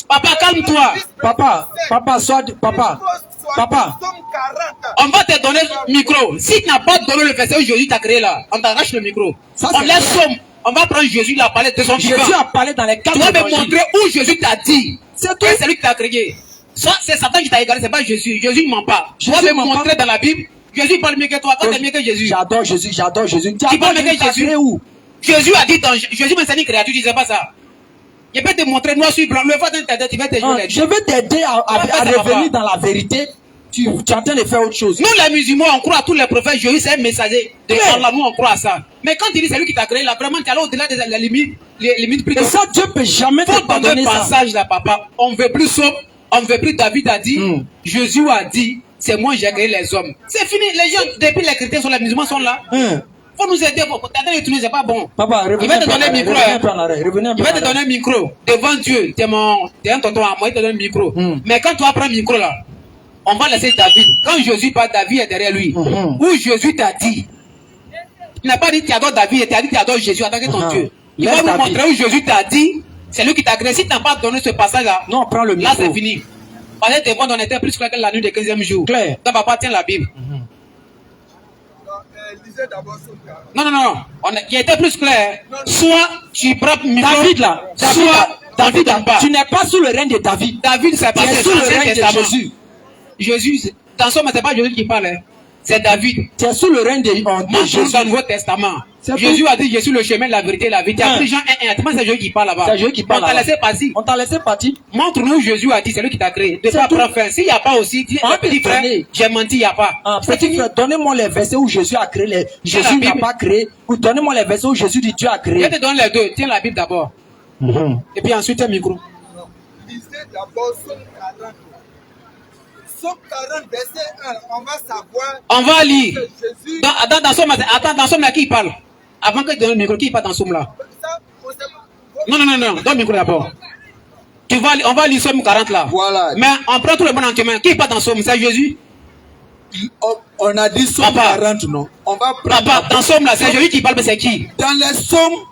B: Papa, calme-toi.
A: Papa, papa.
B: On va te donner le micro. Si tu n'as pas donné le verset où Jésus t'a créé là, on t'arrache le micro.
A: Ça,
B: on laisse Somme. On va prendre Jésus, il a parlé de son
A: Jésus a parlé dans les 4
B: Tu vas me montrer où Jésus t'a dit.
A: C'est tout.
B: C'est lui qui t'a créé. Ça, c'est Satan qui t'a égaré, c'est pas Jésus. Jésus ne ment pas. Tu vas me montrer dans la Bible. Jésus parle mieux que toi. Toi, t'es mieux que Jésus.
A: J'adore Jésus, j'adore Jésus.
B: Tu parles mieux que Jésus.
A: Où?
B: Jésus a dit, Jésus m'a enseigné une créature, tu disais pas ça. Je vais te montrer noir sur blanc. Le voit dans ta tête, tu vas te jouer.
A: Je vais t'aider à revenir dans la vérité. Tu es en train de faire autre chose.
B: Nous, les musulmans, on croit à tous les prophètes. Jésus, c'est un messager de Allah. Nous, on croit à ça. Mais quand il dit c'est lui qui t'a créé, là, vraiment, tu es allé au-delà des limites plus.
A: Et ça, Dieu peut jamais te pardonner ça.
B: Passage là, papa. On veut plus Somme, on veut plus David a dit. Jésus a dit, c'est moi j'ai créé les hommes. C'est fini. Les gens, depuis les chrétiens sont là, les musulmans sont là. Faut nous aider. Pour t'aider, tu nous c'est pas bon.
A: Papa,
B: il va te donner le micro. Il va te donner le micro. Devant Dieu, t'es un tonton à moi, il te donne le micro. Mais quand tu vas prendre le micro là, on va laisser David. Quand Jésus parle, David est derrière lui. Où Jésus t'a dit. Il n'a pas dit tu adores David, il t'a dit tu adores Jésus en tant que ton Dieu. Il va vous montrer où Jésus t'a dit. C'est lui qui t'a créé. Si tu n'as pas donné ce passage-là,
A: non, prends le micro.
B: Là, c'est fini. Parce que tes voix, on était plus clair que la nuit du 15e jour.
A: Claire.
B: Donc, papa, tiens la Bible. Non. Il était plus clair. Soit tu prends
A: David là.
B: Soit David en bas.
A: Tu n'es pas sous le règne de David.
B: David, c'est pas
A: sous le règne de Jésus.
B: Jésus, dans ce moment, c'est pas Jésus qui parle. C'est David.
A: Tu es sous le règne de
B: Jésus. Dans le Nouveau Testament. Jésus a dit, je suis le chemin, la vérité, la vie. Tu as pris Jean 1, c'est Jésus qui parle là-bas.
A: C'est Jésus qui parle.
B: On t'a laissé partir.
A: On t'a laissé partir.
B: Montre-nous Jésus a dit, c'est lui qui t'a créé. De pas prendre fin. S'il n'y a pas aussi, dis, petit frère, j'ai menti, il n'y a pas.
A: Petit frère, donnez-moi les versets où Jésus a créé. Jésus n'a pas créé. Ou donnez-moi les versets où Jésus dit Dieu a créé.
B: Je te donne les deux. Tiens la Bible d'abord. Et puis ensuite, un micro.
D: Lisez d'abord Somme 40. Somme 40, verset 1, on va savoir.
B: On va lire.
D: Jésus...
B: Dans Somme là, qui parle? Avant que tu donnes le micro, qui parle dans Somme là? Non. Donne le micro d'abord. On va lire Somme 40 là.
D: Voilà.
B: Mais on prend tout le monde en commun. Qui parle dans Somme? C'est Jésus?
D: On a dit Somme 40, non? On va prendre.
B: Papa, dans Somme là, c'est Jésus qui parle, mais c'est qui?
D: Dans les Sommes,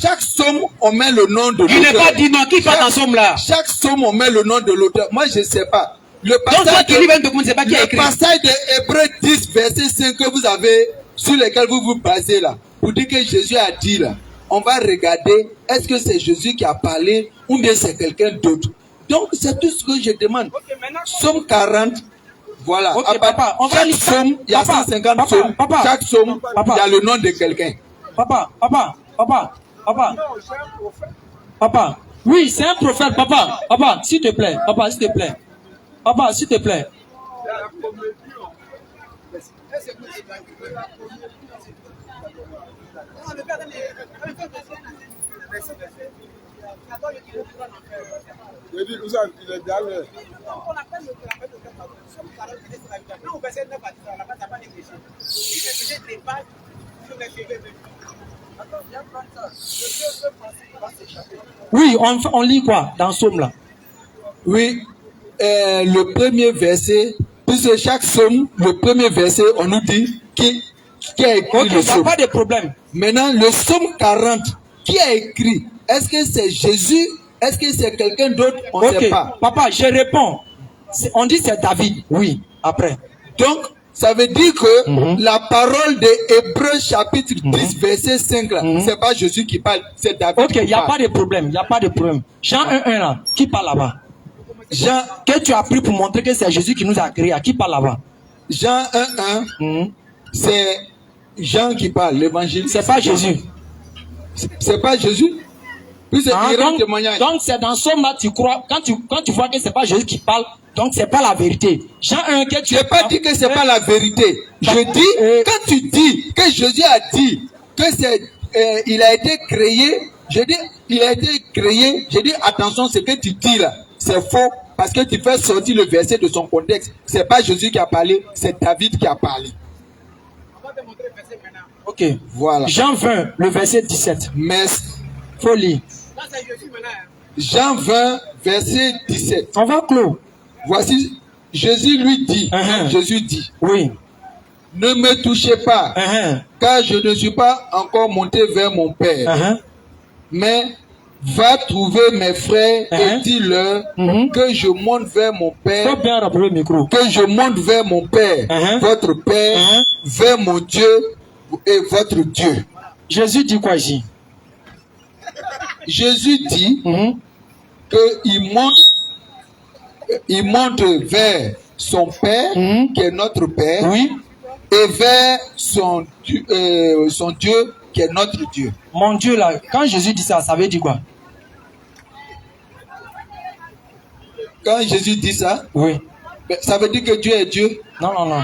D: chaque Somme, on met le nom de l'auteur.
B: Je n'ai pas dit non. Qui parle dans Somme là?
D: Chaque Somme, on met le nom de l'auteur. Moi, je ne sais pas. Le
B: passage
D: de Hébreux 10, verset 5 que vous avez, sur lequel vous vous basez là, pour dire que Jésus a dit là, on va regarder, est-ce que c'est Jésus qui a parlé ou bien c'est quelqu'un d'autre. Donc, c'est tout ce que je demande. Somme 40, voilà.
A: Papa, on va lire
D: Somme, il y a 150 sommes. Chaque Somme, il y a le nom de quelqu'un.
A: Papa, oui, c'est un prophète, papa, s'il te plaît, papa, s'il te plaît. Oui, on lit quoi dans Somme là?
D: Oui, le premier verset, puisque chaque Somme, le premier verset, on nous dit qui a écrit le Somme.
A: Pas de problème.
D: Maintenant, le Somme 40, qui a écrit? Est-ce que c'est Jésus? Est-ce que c'est quelqu'un d'autre? On ne sait pas.
A: Papa, je réponds. On dit c'est David. Oui, après.
D: Donc, ça veut dire que la parole de Hébreux chapitre 10, verset 5, là, c'est pas Jésus qui parle, c'est David qui parle.
A: Ok, il n'y a pas de problème, Jean 1.1 là, qui parle là-bas? Jean, que tu as pris pour montrer que c'est Jésus qui nous a créé, qui parle là-bas?
D: Jean 1.1, c'est Jean qui parle, l'évangile.
A: C'est pas Jésus.
C: C'est pas Jésus? Puis c'est
A: Hein,
C: un grand
A: donc,
C: témoignage.
A: donc c'est dans ce là tu crois, quand tu vois que c'est pas Jésus qui parle, donc c'est pas la vérité. Jean 1 que tu
C: Je n'ai pas dit que c'est pas la vérité. Je dis, quand tu dis que Jésus a dit que il a été créé, je dis, il a été créé, je dis, attention, ce que tu dis là, c'est faux, parce que tu fais sortir le verset de son contexte. C'est pas Jésus qui a parlé, c'est David qui a parlé.
A: Ok.
C: Voilà.
A: Jean 20, le verset 17.
C: Merci.
A: Faut lire.
C: Jean 20, verset 17.
A: On va clore.
C: Voici, Jésus lui dit, Jésus dit,
A: Oui.
C: ne me touchez pas, car je ne suis pas encore monté vers mon Père. Mais va trouver mes frères et dis-leur que je monte vers mon Père.
A: Faut bien rappeler le micro.
C: Que je monte vers mon Père, votre Père, vers mon Dieu et votre Dieu.
A: Jésus dit quoi ici?
C: Jésus dit qu'il monte vers son Père, qui est notre Père,
A: Oui.
C: et vers son Dieu, qui est notre Dieu.
A: Mon Dieu là, quand Jésus dit ça, ça veut dire quoi?
C: Quand Jésus dit ça,
A: Oui.
C: ça veut dire que Dieu est Dieu.
A: Non, non, non.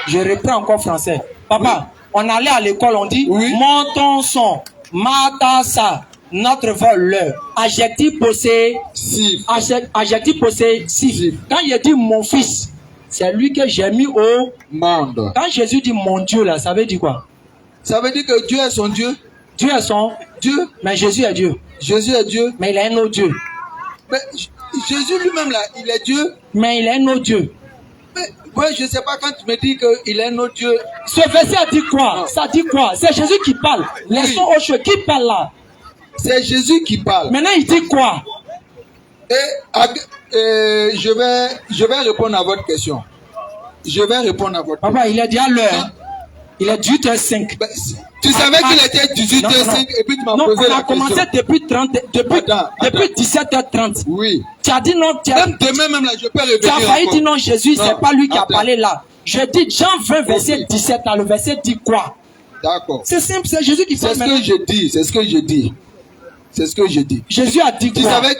A: Je reprends encore français. Papa, on allait à l'école, on dit montons son, matassa, notre voleur. Adjectif possessif. Adjectif possessif. Quand il dit mon fils, c'est lui que j'ai mis au
C: monde.
A: Quand Jésus dit mon Dieu là, ça veut dire quoi?
C: Ça veut dire que Dieu est son Dieu.
A: Dieu est son
C: Dieu.
A: Mais Jésus est Dieu.
C: Jésus est Dieu.
A: Mais il est un autre Dieu.
C: Mais Jésus lui-même là, il est Dieu.
A: Mais il est un autre Dieu.
C: Mais ouais, je ne sais pas quand tu me dis qu'il est un autre Dieu.
A: Ce verset a dit quoi? Non. Ça dit quoi? C'est Jésus qui parle. Laissons au choix. Qui parle là?
C: C'est Jésus qui parle.
A: Maintenant il dit quoi?
C: Et je vais répondre à votre question. Je vais répondre à votre question.
A: Papa, il est déjà l'heure. Il est 18h05.
C: Ben, tu savais qu'il était 18h05 et puis tu m'as posé la question.
A: On a commencé depuis 17h30.
C: Oui.
A: Tu as dit non.
C: Même demain même là, je peux revenir.
A: Tu as failli dire non, Jésus, c'est pas lui qui a
C: Attends.
A: parlé là. Je dis Jean 20, verset 17 là. Le verset dit quoi?
C: D'accord.
A: C'est simple, c'est Jésus qui parle.
C: C'est ce que je dis, c'est ce que je dis. C'est ce que je dis.
A: Jésus a dit quoi?
C: Tu savais,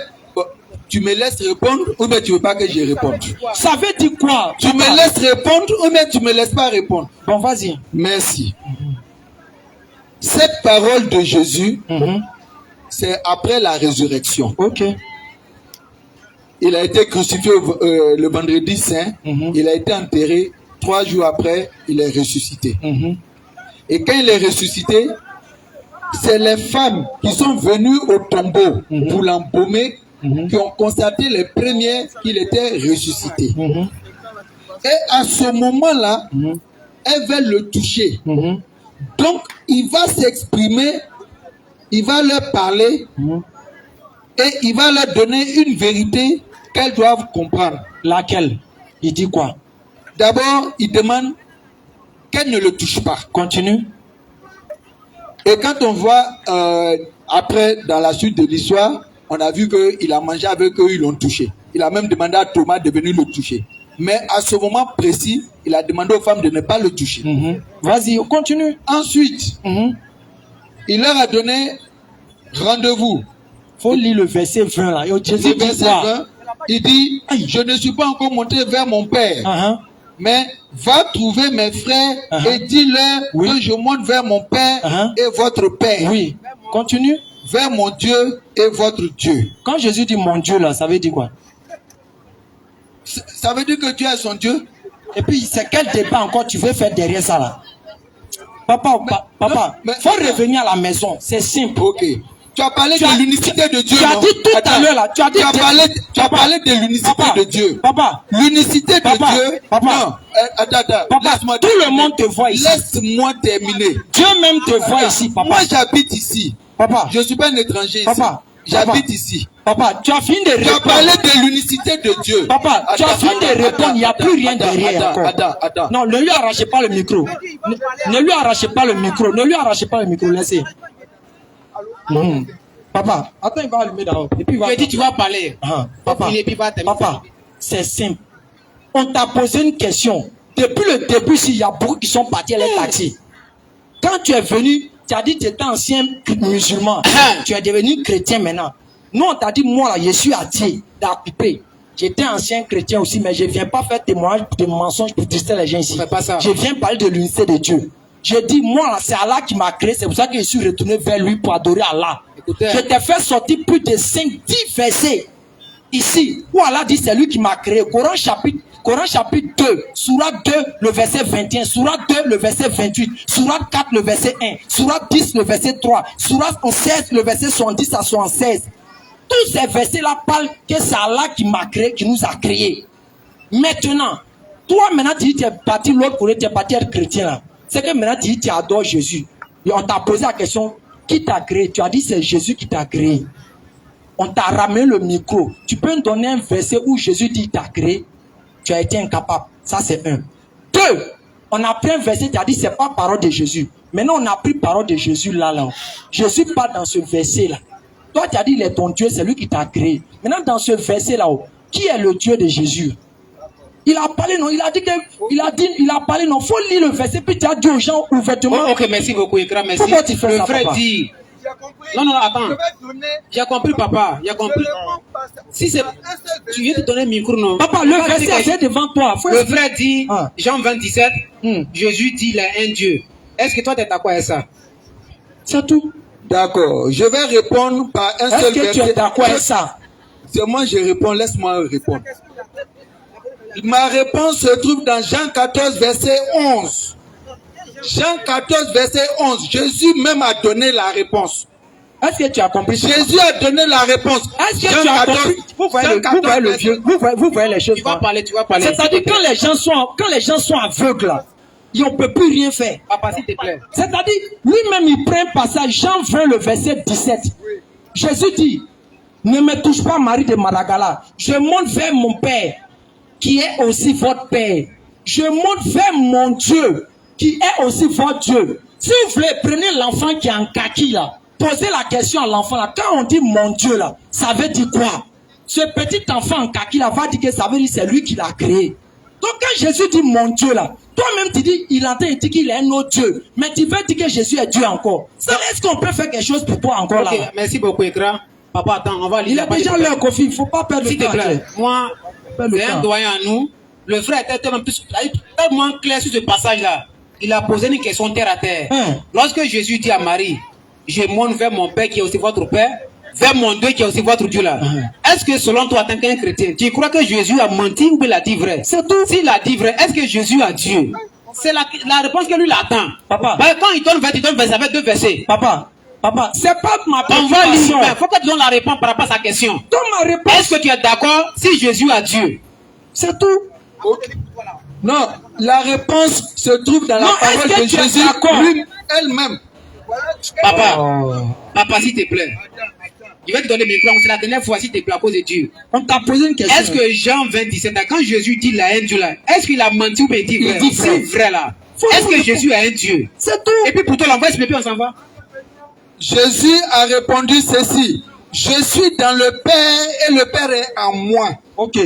C: tu me laisses répondre ou bien tu veux pas que je réponde?
A: Ça veut dire quoi?
C: Tu me laisses répondre ou bien tu me laisses pas répondre?
A: Bon, vas-y.
C: Merci. Cette parole de Jésus, c'est après la résurrection.
A: Ok.
C: Il a été crucifié le vendredi saint. Il a été enterré. 3 jours après, il est ressuscité. Et quand il est ressuscité, c'est les femmes qui sont venues au tombeau pour l'embaumer qui ont constaté les premières qu'il était ressuscité. Et à ce moment-là, elles veulent le toucher. Donc, il va s'exprimer, il va leur parler et il va leur donner une vérité qu'elles doivent comprendre.
A: Laquelle? Il dit quoi?
C: D'abord, il demande qu'elles ne le touchent pas.
A: Continue.
C: Et quand on voit après, dans la suite de l'histoire, on a vu qu'il a mangé avec eux, ils l'ont touché. Il a même demandé à Thomas de venir le toucher. Mais à ce moment précis, il a demandé aux femmes de ne pas le toucher.
A: Vas-y, continue.
C: Ensuite, il leur a donné rendez-vous.
A: Faut lire le verset 20 là. Yo, Jésus
C: Le
A: dit
C: verset
A: quoi?
C: 20, il dit, je ne suis pas encore monté vers mon Père. Mais va trouver mes frères et dis-leur que je monte vers mon Père et votre Père.
A: Oui, continue.
C: Vers mon Dieu et votre Dieu.
A: Quand Jésus dit mon Dieu là, ça veut dire quoi?
C: Ça veut dire que Dieu est son Dieu.
A: Et puis, c'est quel débat encore tu veux faire derrière ça là? Papa, faut revenir à la maison. C'est simple.
C: Ok. Tu as parlé de l'unicité de Dieu.
A: Tu as dit tout à l'heure là. Tu as
C: parlé de l'unicité de Dieu.
A: Papa.
C: L'unicité de Dieu.
A: Papa.
C: Non. Attends.
A: Papa, tout le monde te voit ici.
C: Laisse-moi terminer.
A: Dieu même te voit ici, papa.
C: Moi, j'habite ici.
A: Papa.
C: Je ne suis pas un étranger ici.
A: Papa.
C: J'habite ici.
A: Papa, tu as fini de répondre.
C: Tu as parlé de l'unicité de Dieu.
A: Papa, tu as fini de répondre. Il n'y a plus rien derrière encore.
C: Attends.
A: Non, ne lui arrachez pas le micro. Ne lui arrachez pas le micro. Ne lui arrachez pas le micro. Laissez. Papa, attends, il va allumer d'abord. Et puis il va.
B: Tu dis, tu vas parler.
A: Papa, c'est simple. On t'a posé une question. Depuis le début, s'il y a beaucoup qui sont partis à les taxis. Quand tu es venu, tu as dit que tu étais ancien musulman. Tu es devenu chrétien maintenant. Nous, on t'a dit, moi, là, je suis athée, d'occupé. J'étais ancien chrétien aussi, mais je ne viens pas faire témoignage de mensonges pour distraire les gens ici.
B: Fais pas ça.
A: Je viens parler de l'unité de Dieu. Je dis, moi, là, c'est Allah qui m'a créé. C'est pour ça que je suis retourné vers lui pour adorer Allah.
B: Écoutez.
A: Je t'ai fait sortir plus de 5-10 versets ici, où Allah dit, c'est lui qui m'a créé. Coran chapitre 2, Surah 2, le verset 21, Surah 2, le verset 28, Surah 4, le verset 1, Surah 10, le verset 3, Surah 16, le verset 70 à 76. Tous ces versets-là parlent que c'est Allah qui m'a créé, qui nous a créés. Maintenant, toi, maintenant, tu dis, tu es parti l'autre côté, tu es parti être chrétien là. C'est que maintenant, tu dis, tu adores Jésus. Et on t'a posé la question, qui t'a créé? Tu as dit, c'est Jésus qui t'a créé. On t'a ramené le micro. Tu peux me donner un verset où Jésus dit, t'a créé? Tu as été incapable. Ça, c'est un. Deux, on a pris un verset, tu as dit, c'est pas parole de Jésus. Maintenant, on a pris parole de Jésus là. Jésus parle dans ce verset-là. Toi, tu as dit, il est ton Dieu, c'est lui qui t'a créé. Maintenant, dans ce verset-là, qui est le Dieu de Jésus? Il a parlé, non? Il a parlé, non? Faut lire le verset, puis tu as dit aux gens ouvertement.
B: Oh, ok, merci beaucoup, Ikra, merci.
A: Pourquoi tu fais
B: le
A: ça,
B: frère
A: papa?
B: dit. Non, attends. J'ai compris, papa. J'ai compris. Si c'est. Tu viens de donner le micro, non?
A: Papa, le verset, c'est devant toi.
B: Le frère dit,
A: Ah.
B: Jean 27, Jésus dit, il est un Dieu. Est-ce que toi, tu es d'accord avec ça?
A: C'est tout.
C: D'accord. Je vais répondre par un
A: Est-ce
C: seul
A: que
C: verset.
A: tu es d'accord avec ça?
C: C'est moi, je réponds. Laisse-moi répondre. Ma réponse se trouve dans Jean 14, verset 11. Jean 14, verset 11. Jésus même a donné la réponse.
A: Est-ce que tu as compris ça?
C: Jésus a donné la réponse.
A: Est-ce que tu as compris? Vous voyez le vieux, vous voyez les choses.
B: Tu vas parler.
A: C'est-à-dire quand les gens sont aveugles, là, ils ne peuvent plus rien faire.
B: Papa, s'il te plaît.
A: C'est-à-dire, lui-même, il prend un passage, Jean 20, le verset 17. Jésus dit, ne me touche pas, Marie de Madagala. Je monte vers mon Père, qui est aussi votre Père. Je monte vers mon Dieu, qui est aussi votre Dieu. Si vous voulez, prenez l'enfant qui est en kaki, là. Posez la question à l'enfant, là. Quand on dit mon Dieu, là, ça veut dire quoi? Ce petit enfant en kaki, là, va dire que ça veut dire c'est lui qui l'a créé. Donc quand Jésus dit mon Dieu là, toi-même tu dis, il entend et dit qu'il est un autre Dieu. Mais tu veux dire que Jésus est Dieu encore. Ça, est-ce qu'on peut faire quelque chose pour toi encore
B: Ok,
A: là?
B: merci beaucoup, Ikra. Papa, attends, on va lire.
A: Il est déjà l'heure, Kofi, il ne faut pas perdre le
B: S'il te
A: temps.
B: plaît. Moi,
A: Pas le
B: c'est un
A: temps.
B: doyen à nous. Le frère était tellement clair sur ce passage-là. Il a posé une question terre à terre. Lorsque Jésus dit à Marie, je monte vers mon Père qui est aussi votre Père, vers mon Dieu qui est aussi votre Dieu là. Est-ce que selon toi, en tant qu'un chrétien, tu crois que Jésus a menti ou il a dit vrai?
A: C'est tout.
B: S'il a dit vrai, est-ce que Jésus a Dieu? C'est la réponse que lui l'attend.
A: Papa.
B: Ben, quand il donne 20, il donne 20 avec 2 versets.
A: Papa, c'est pas ma
B: On va lire.
A: préoccupation.
B: Il faut que tu donnes la réponse par rapport à sa question.
A: Donne ma réponse.
B: Est-ce que tu es d'accord si Jésus a Dieu?
A: C'est tout.
C: Non, la réponse se trouve dans la
A: Non,
C: parole
A: est-ce que
C: de
A: tu es
C: Jésus
A: d'accord?
C: lui elle-même.
B: Papa,
A: Oh.
B: papa, s'il te plaît. Je vais te donner le micro, c'est la dernière fois, s'il te plaît, à cause de Dieu.
A: On t'a posé une question.
B: Est-ce que Jean 27, quand Jésus dit la haine Dieu là, est-ce qu'il a menti ou bien il dit vrai?
A: Il dit vrai.
B: C'est vrai là.
A: Faut-
B: Est-ce que Jésus a un Dieu?
A: C'est tout.
B: Et puis pour toi, l'envoi, s'il te plaît, on s'en va.
C: Jésus a répondu ceci. Je suis dans le Père et le Père est en moi.
A: Ok.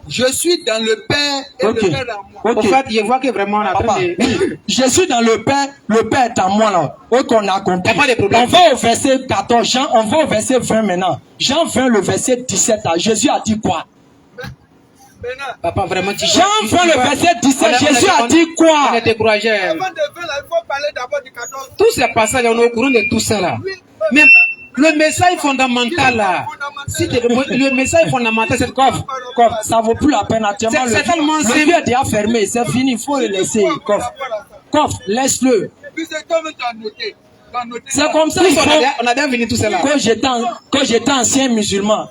C: Je suis dans le Père et
A: Ok.
C: le Père est en moi.
B: En
A: Ok.
B: fait, je vois que vraiment, on a
A: Papa,
B: train de...
A: je suis dans le Père est en moi là. Ok, on a compris.
B: Y a pas de problème.
A: On va au verset 14, Jean, on va au verset 20 maintenant. Jean 20, le verset 17 là. Jésus a dit quoi?
B: Papa, vraiment, tu...
A: Jean 20, le verset 17,
B: On est-
A: Jésus
B: on
A: a
B: est-
A: dit quoi?
B: On est découragé.
C: Avant de venir là, il faut parler d'abord du 14.
B: Tous ces passages, on est au courant de tout ça là. Mais le message fondamental là, le message fondamental, c'est quoi?
A: Coff, ça vaut plus la peine actuellement.
B: C'est tellement
A: Le
B: simple.
A: vieux est déjà fermé, c'est fini, il faut le laisser. Coff, laisse-le.
C: Puis c'est toi-même qui as noté. Tu as noté.
A: C'est comme ça,
B: Tous,
A: il faut.
B: on a bien fini tout ça là.
A: Quand j'étais ancien musulman,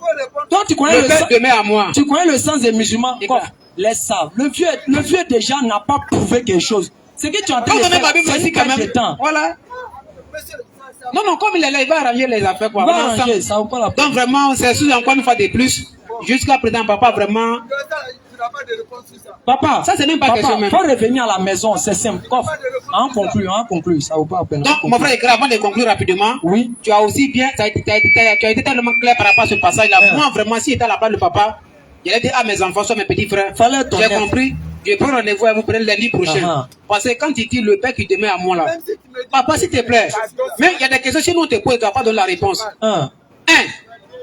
A: toi tu connais
B: Le
A: le
B: père
A: sens,
B: demeure à moi.
A: tu connais le sens des musulmans.
B: Et quoi?
A: Coff, laisse ça. Le vieux déjà n'a pas prouvé quelque chose. Ce que tu es en train
B: Quand
A: de
B: on donne ma
A: faire,
B: Bible
A: c'est
B: aussi
A: une
B: quand
A: perte de
B: même.
A: temps.
B: Voilà. Non, comme il est là, il va arranger les affaires quoi.
A: Va
B: On est
A: arranger,
B: ensemble.
A: ça vaut pas la peine.
B: Donc vraiment, c'est sûr encore une fois de plus. Jusqu'à présent, papa, vraiment.
C: Tu n'as pas de réponse sur ça.
A: Papa,
B: Ça, c'est même pas question même.
A: faut revenir à la maison, c'est simple. Coff, on conclut, ça vaut pas la peine.
B: Donc, mon frère Ikra, avant de conclure rapidement,
A: Oui.
B: tu as aussi bien, tu as été tellement clair par rapport à ce passage-là.
A: Ouais.
B: Moi, vraiment, si j'étais à la place de papa, j'allais dire à mes enfants, soit mes petits frères,
A: Fallait être
B: j'ai
A: honnête.
B: compris. Je prends rendez-vous à vous prendre lundi prochain. Parce que quand il dit le père qui te met à moi là, papa s'il te plaît, mais il y a des questions, si nous on te pose, tu n'as pas donné la réponse.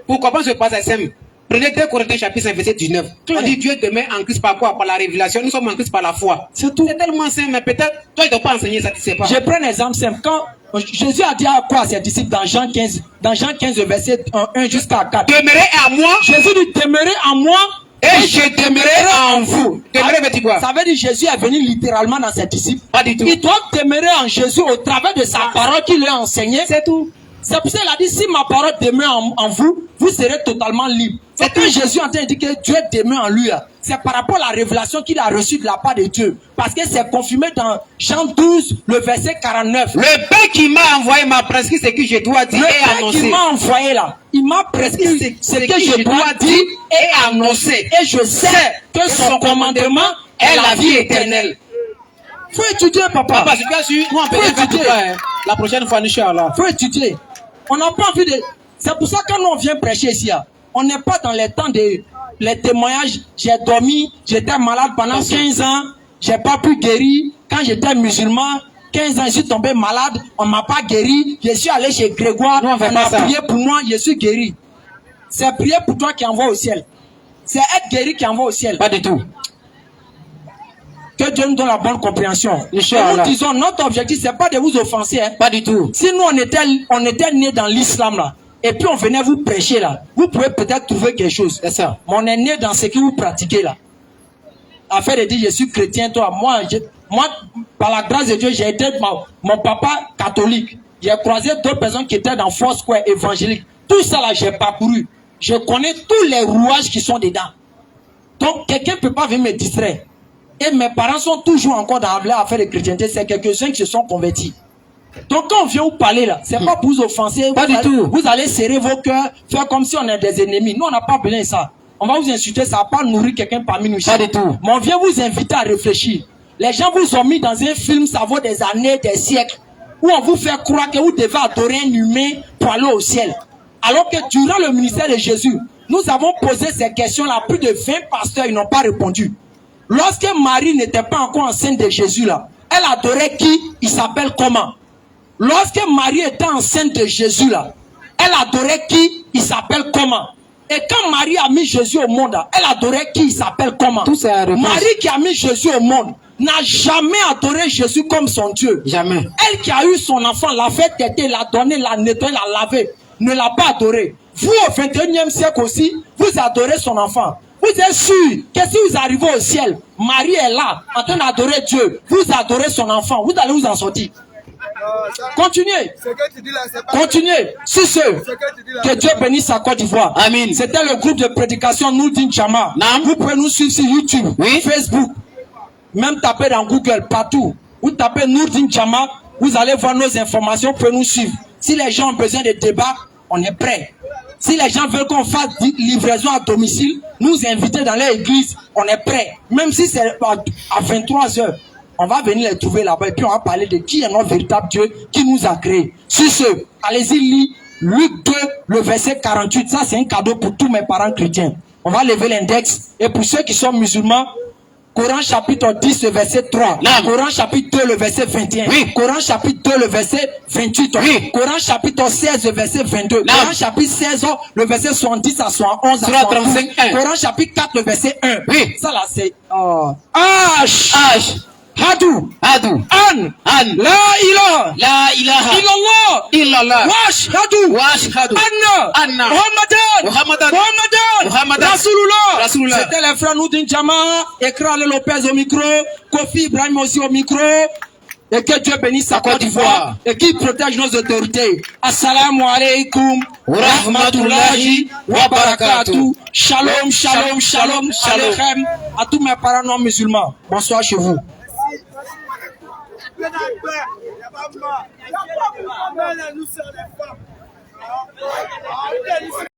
B: Pour comprendre ce passage simple, prenez 2 Corinthiens chapitre 5 verset 19. On dit Dieu te met en Christ par quoi? Par la révélation, nous sommes en Christ par la foi. C'est tout. C'est tellement simple, mais peut-être, toi il ne doit pas enseigner ça, tu ne sais pas.
A: Je prends un exemple simple. Quand Jésus a dit à quoi à ses disciples dans Jean 15, verset 1 jusqu'à 4.
B: Demeurez en moi.
A: Jésus dit demeurez en moi.
B: Et je demeurerai en vous. Demeurer veut dire quoi?
A: Ça veut dire Jésus est venu littéralement dans ses disciples.
B: Pas du tout.
A: Il doit demeurer en Jésus au travers de sa parole qu'il lui a enseignée.
B: C'est tout.
A: C'est pour ça qu'il a dit si ma parole demeure en vous, vous serez totalement libre. C'est quand Jésus est en train de dire que Dieu demeure en lui. C'est par rapport à la révélation qu'il a reçue de la part de Dieu. Parce que c'est confirmé dans Jean 12, le verset 49.
B: Le Père qui m'a envoyé m'a prescrit ce que je dois dire et annoncer.
A: Le Père qui m'a envoyé là, il m'a prescrit ce que je dois dire et annoncer. Et je sais que son commandement est la vie éternelle. Faut étudier, papa.
B: Papa, c'est bien sûr. Nous, on peut étudier. La prochaine fois, Inch'Allah.
A: Faut étudier. On n'a pas envie de... C'est pour ça que quand on vient prêcher ici, on n'est pas dans les temps de... Les témoignages, j'ai dormi, j'étais malade pendant 15 ans, j'ai pas pu guérir. Quand j'étais musulman, 15 ans, je suis tombé malade, on m'a pas guéri. Je suis allé chez Grégoire, on a prié pour moi, je suis guéri. C'est prier pour toi qui envoie au ciel. C'est être guéri qui envoie au ciel.
B: Pas du tout.
A: Que Dieu nous donne la bonne compréhension. Nous disons, notre objectif, c'est pas de vous offenser. Hein.
B: Pas du tout.
A: Si nous, on était nés dans l'islam, là, et puis on venait vous prêcher, là, vous pouvez peut-être trouver quelque chose. C'est ça. Mais on est né dans ce que vous pratiquez, là. Afin de dire, je suis chrétien, toi, moi, par la grâce de Dieu, j'ai été mon papa catholique. J'ai croisé d'autres personnes qui étaient dans Foursquare évangélique. Tout ça, là, j'ai parcouru. Je connais tous les rouages qui sont dedans. Donc, quelqu'un ne peut pas venir me distraire. Et mes parents sont toujours encore dans l'affaire de chrétienté. C'est quelques-uns qui se sont convertis. Donc quand on vient vous parler là, c'est pas pour vous offenser.
B: Pas du tout.
A: Vous allez serrer vos cœurs, faire comme si on est des ennemis. Nous, on n'a pas besoin de ça. On va vous insulter, ça va pas nourrir quelqu'un parmi nous.
B: Pas du tout.
A: Mais on vient vous inviter à réfléchir. Les gens vous ont mis dans un film, ça vaut des années, des siècles, où on vous fait croire que vous devez adorer un humain pour aller au ciel. Alors que durant le ministère de Jésus, nous avons posé ces questions-là. Plus de 20 pasteurs, ils n'ont pas répondu. Lorsque Marie n'était pas encore enceinte de Jésus là, elle adorait qui? Il s'appelle comment? Lorsque Marie était enceinte de Jésus là, elle adorait qui? Il s'appelle comment? Et quand Marie a mis Jésus au monde là, elle adorait qui? Il s'appelle comment? Marie qui a mis Jésus au monde n'a jamais adoré Jésus comme son Dieu.
B: Jamais.
A: Elle qui a eu son enfant, l'a fait têter, l'a donné, l'a nettoyé, l'a lavé, ne l'a pas adoré. Vous au 21e siècle aussi, vous adorez son enfant. Vous êtes sûr que si vous arrivez au ciel, Marie est là, en train d'adorer Dieu, vous adorez son enfant, vous allez vous en sortir. Continuez. Continuez. Si que Dieu bénisse sa Côte d'Ivoire.
B: Amen.
A: C'était le groupe de prédication Nourdin Chama. Vous pouvez nous suivre sur YouTube, Facebook, même taper dans Google, partout. Vous tapez Nourdin Chama, vous allez voir nos informations, vous pouvez nous suivre. Si les gens ont besoin de débat, on est prêt. Si les gens veulent qu'on fasse livraison à domicile, nous inviter dans leur église, on est prêt. Même si c'est à 23h, on va venir les trouver là-bas et puis on va parler de qui est notre véritable Dieu qui nous a créés. Sur ce, allez-y, lire Luc 2, le verset 48. Ça, c'est un cadeau pour tous mes parents chrétiens. On va lever l'index. Et pour ceux qui sont musulmans, Coran chapitre 10, le verset 3. Coran chapitre 2, le verset 21. Coran chapitre 2, le verset 28. Coran chapitre 16, le verset 22. Coran chapitre 16, le verset 70 à 71 à 35. Coran chapitre 4, le verset 1. Ça là, c'est... Hadou. An. La ilaha. Illallah. Washhadu. Anna. Muhammadan. Rasulullah. C'était les frères Nourdin Chama, Ekra Lopez au micro, Kofi Ibrahim aussi au micro. Et que Dieu bénisse sa Côte d'Ivoire et qu'il protège nos autorités. Assalamu alaikum wa rahmatullahi wa barakatuh. Shalom, shalom, shalom, shalom. À tous mes parents non musulmans. Bonsoir chez vous. Il n'y a pas de paix, il n'y a pas de mort. Il n'y a pas de paix, nous sommes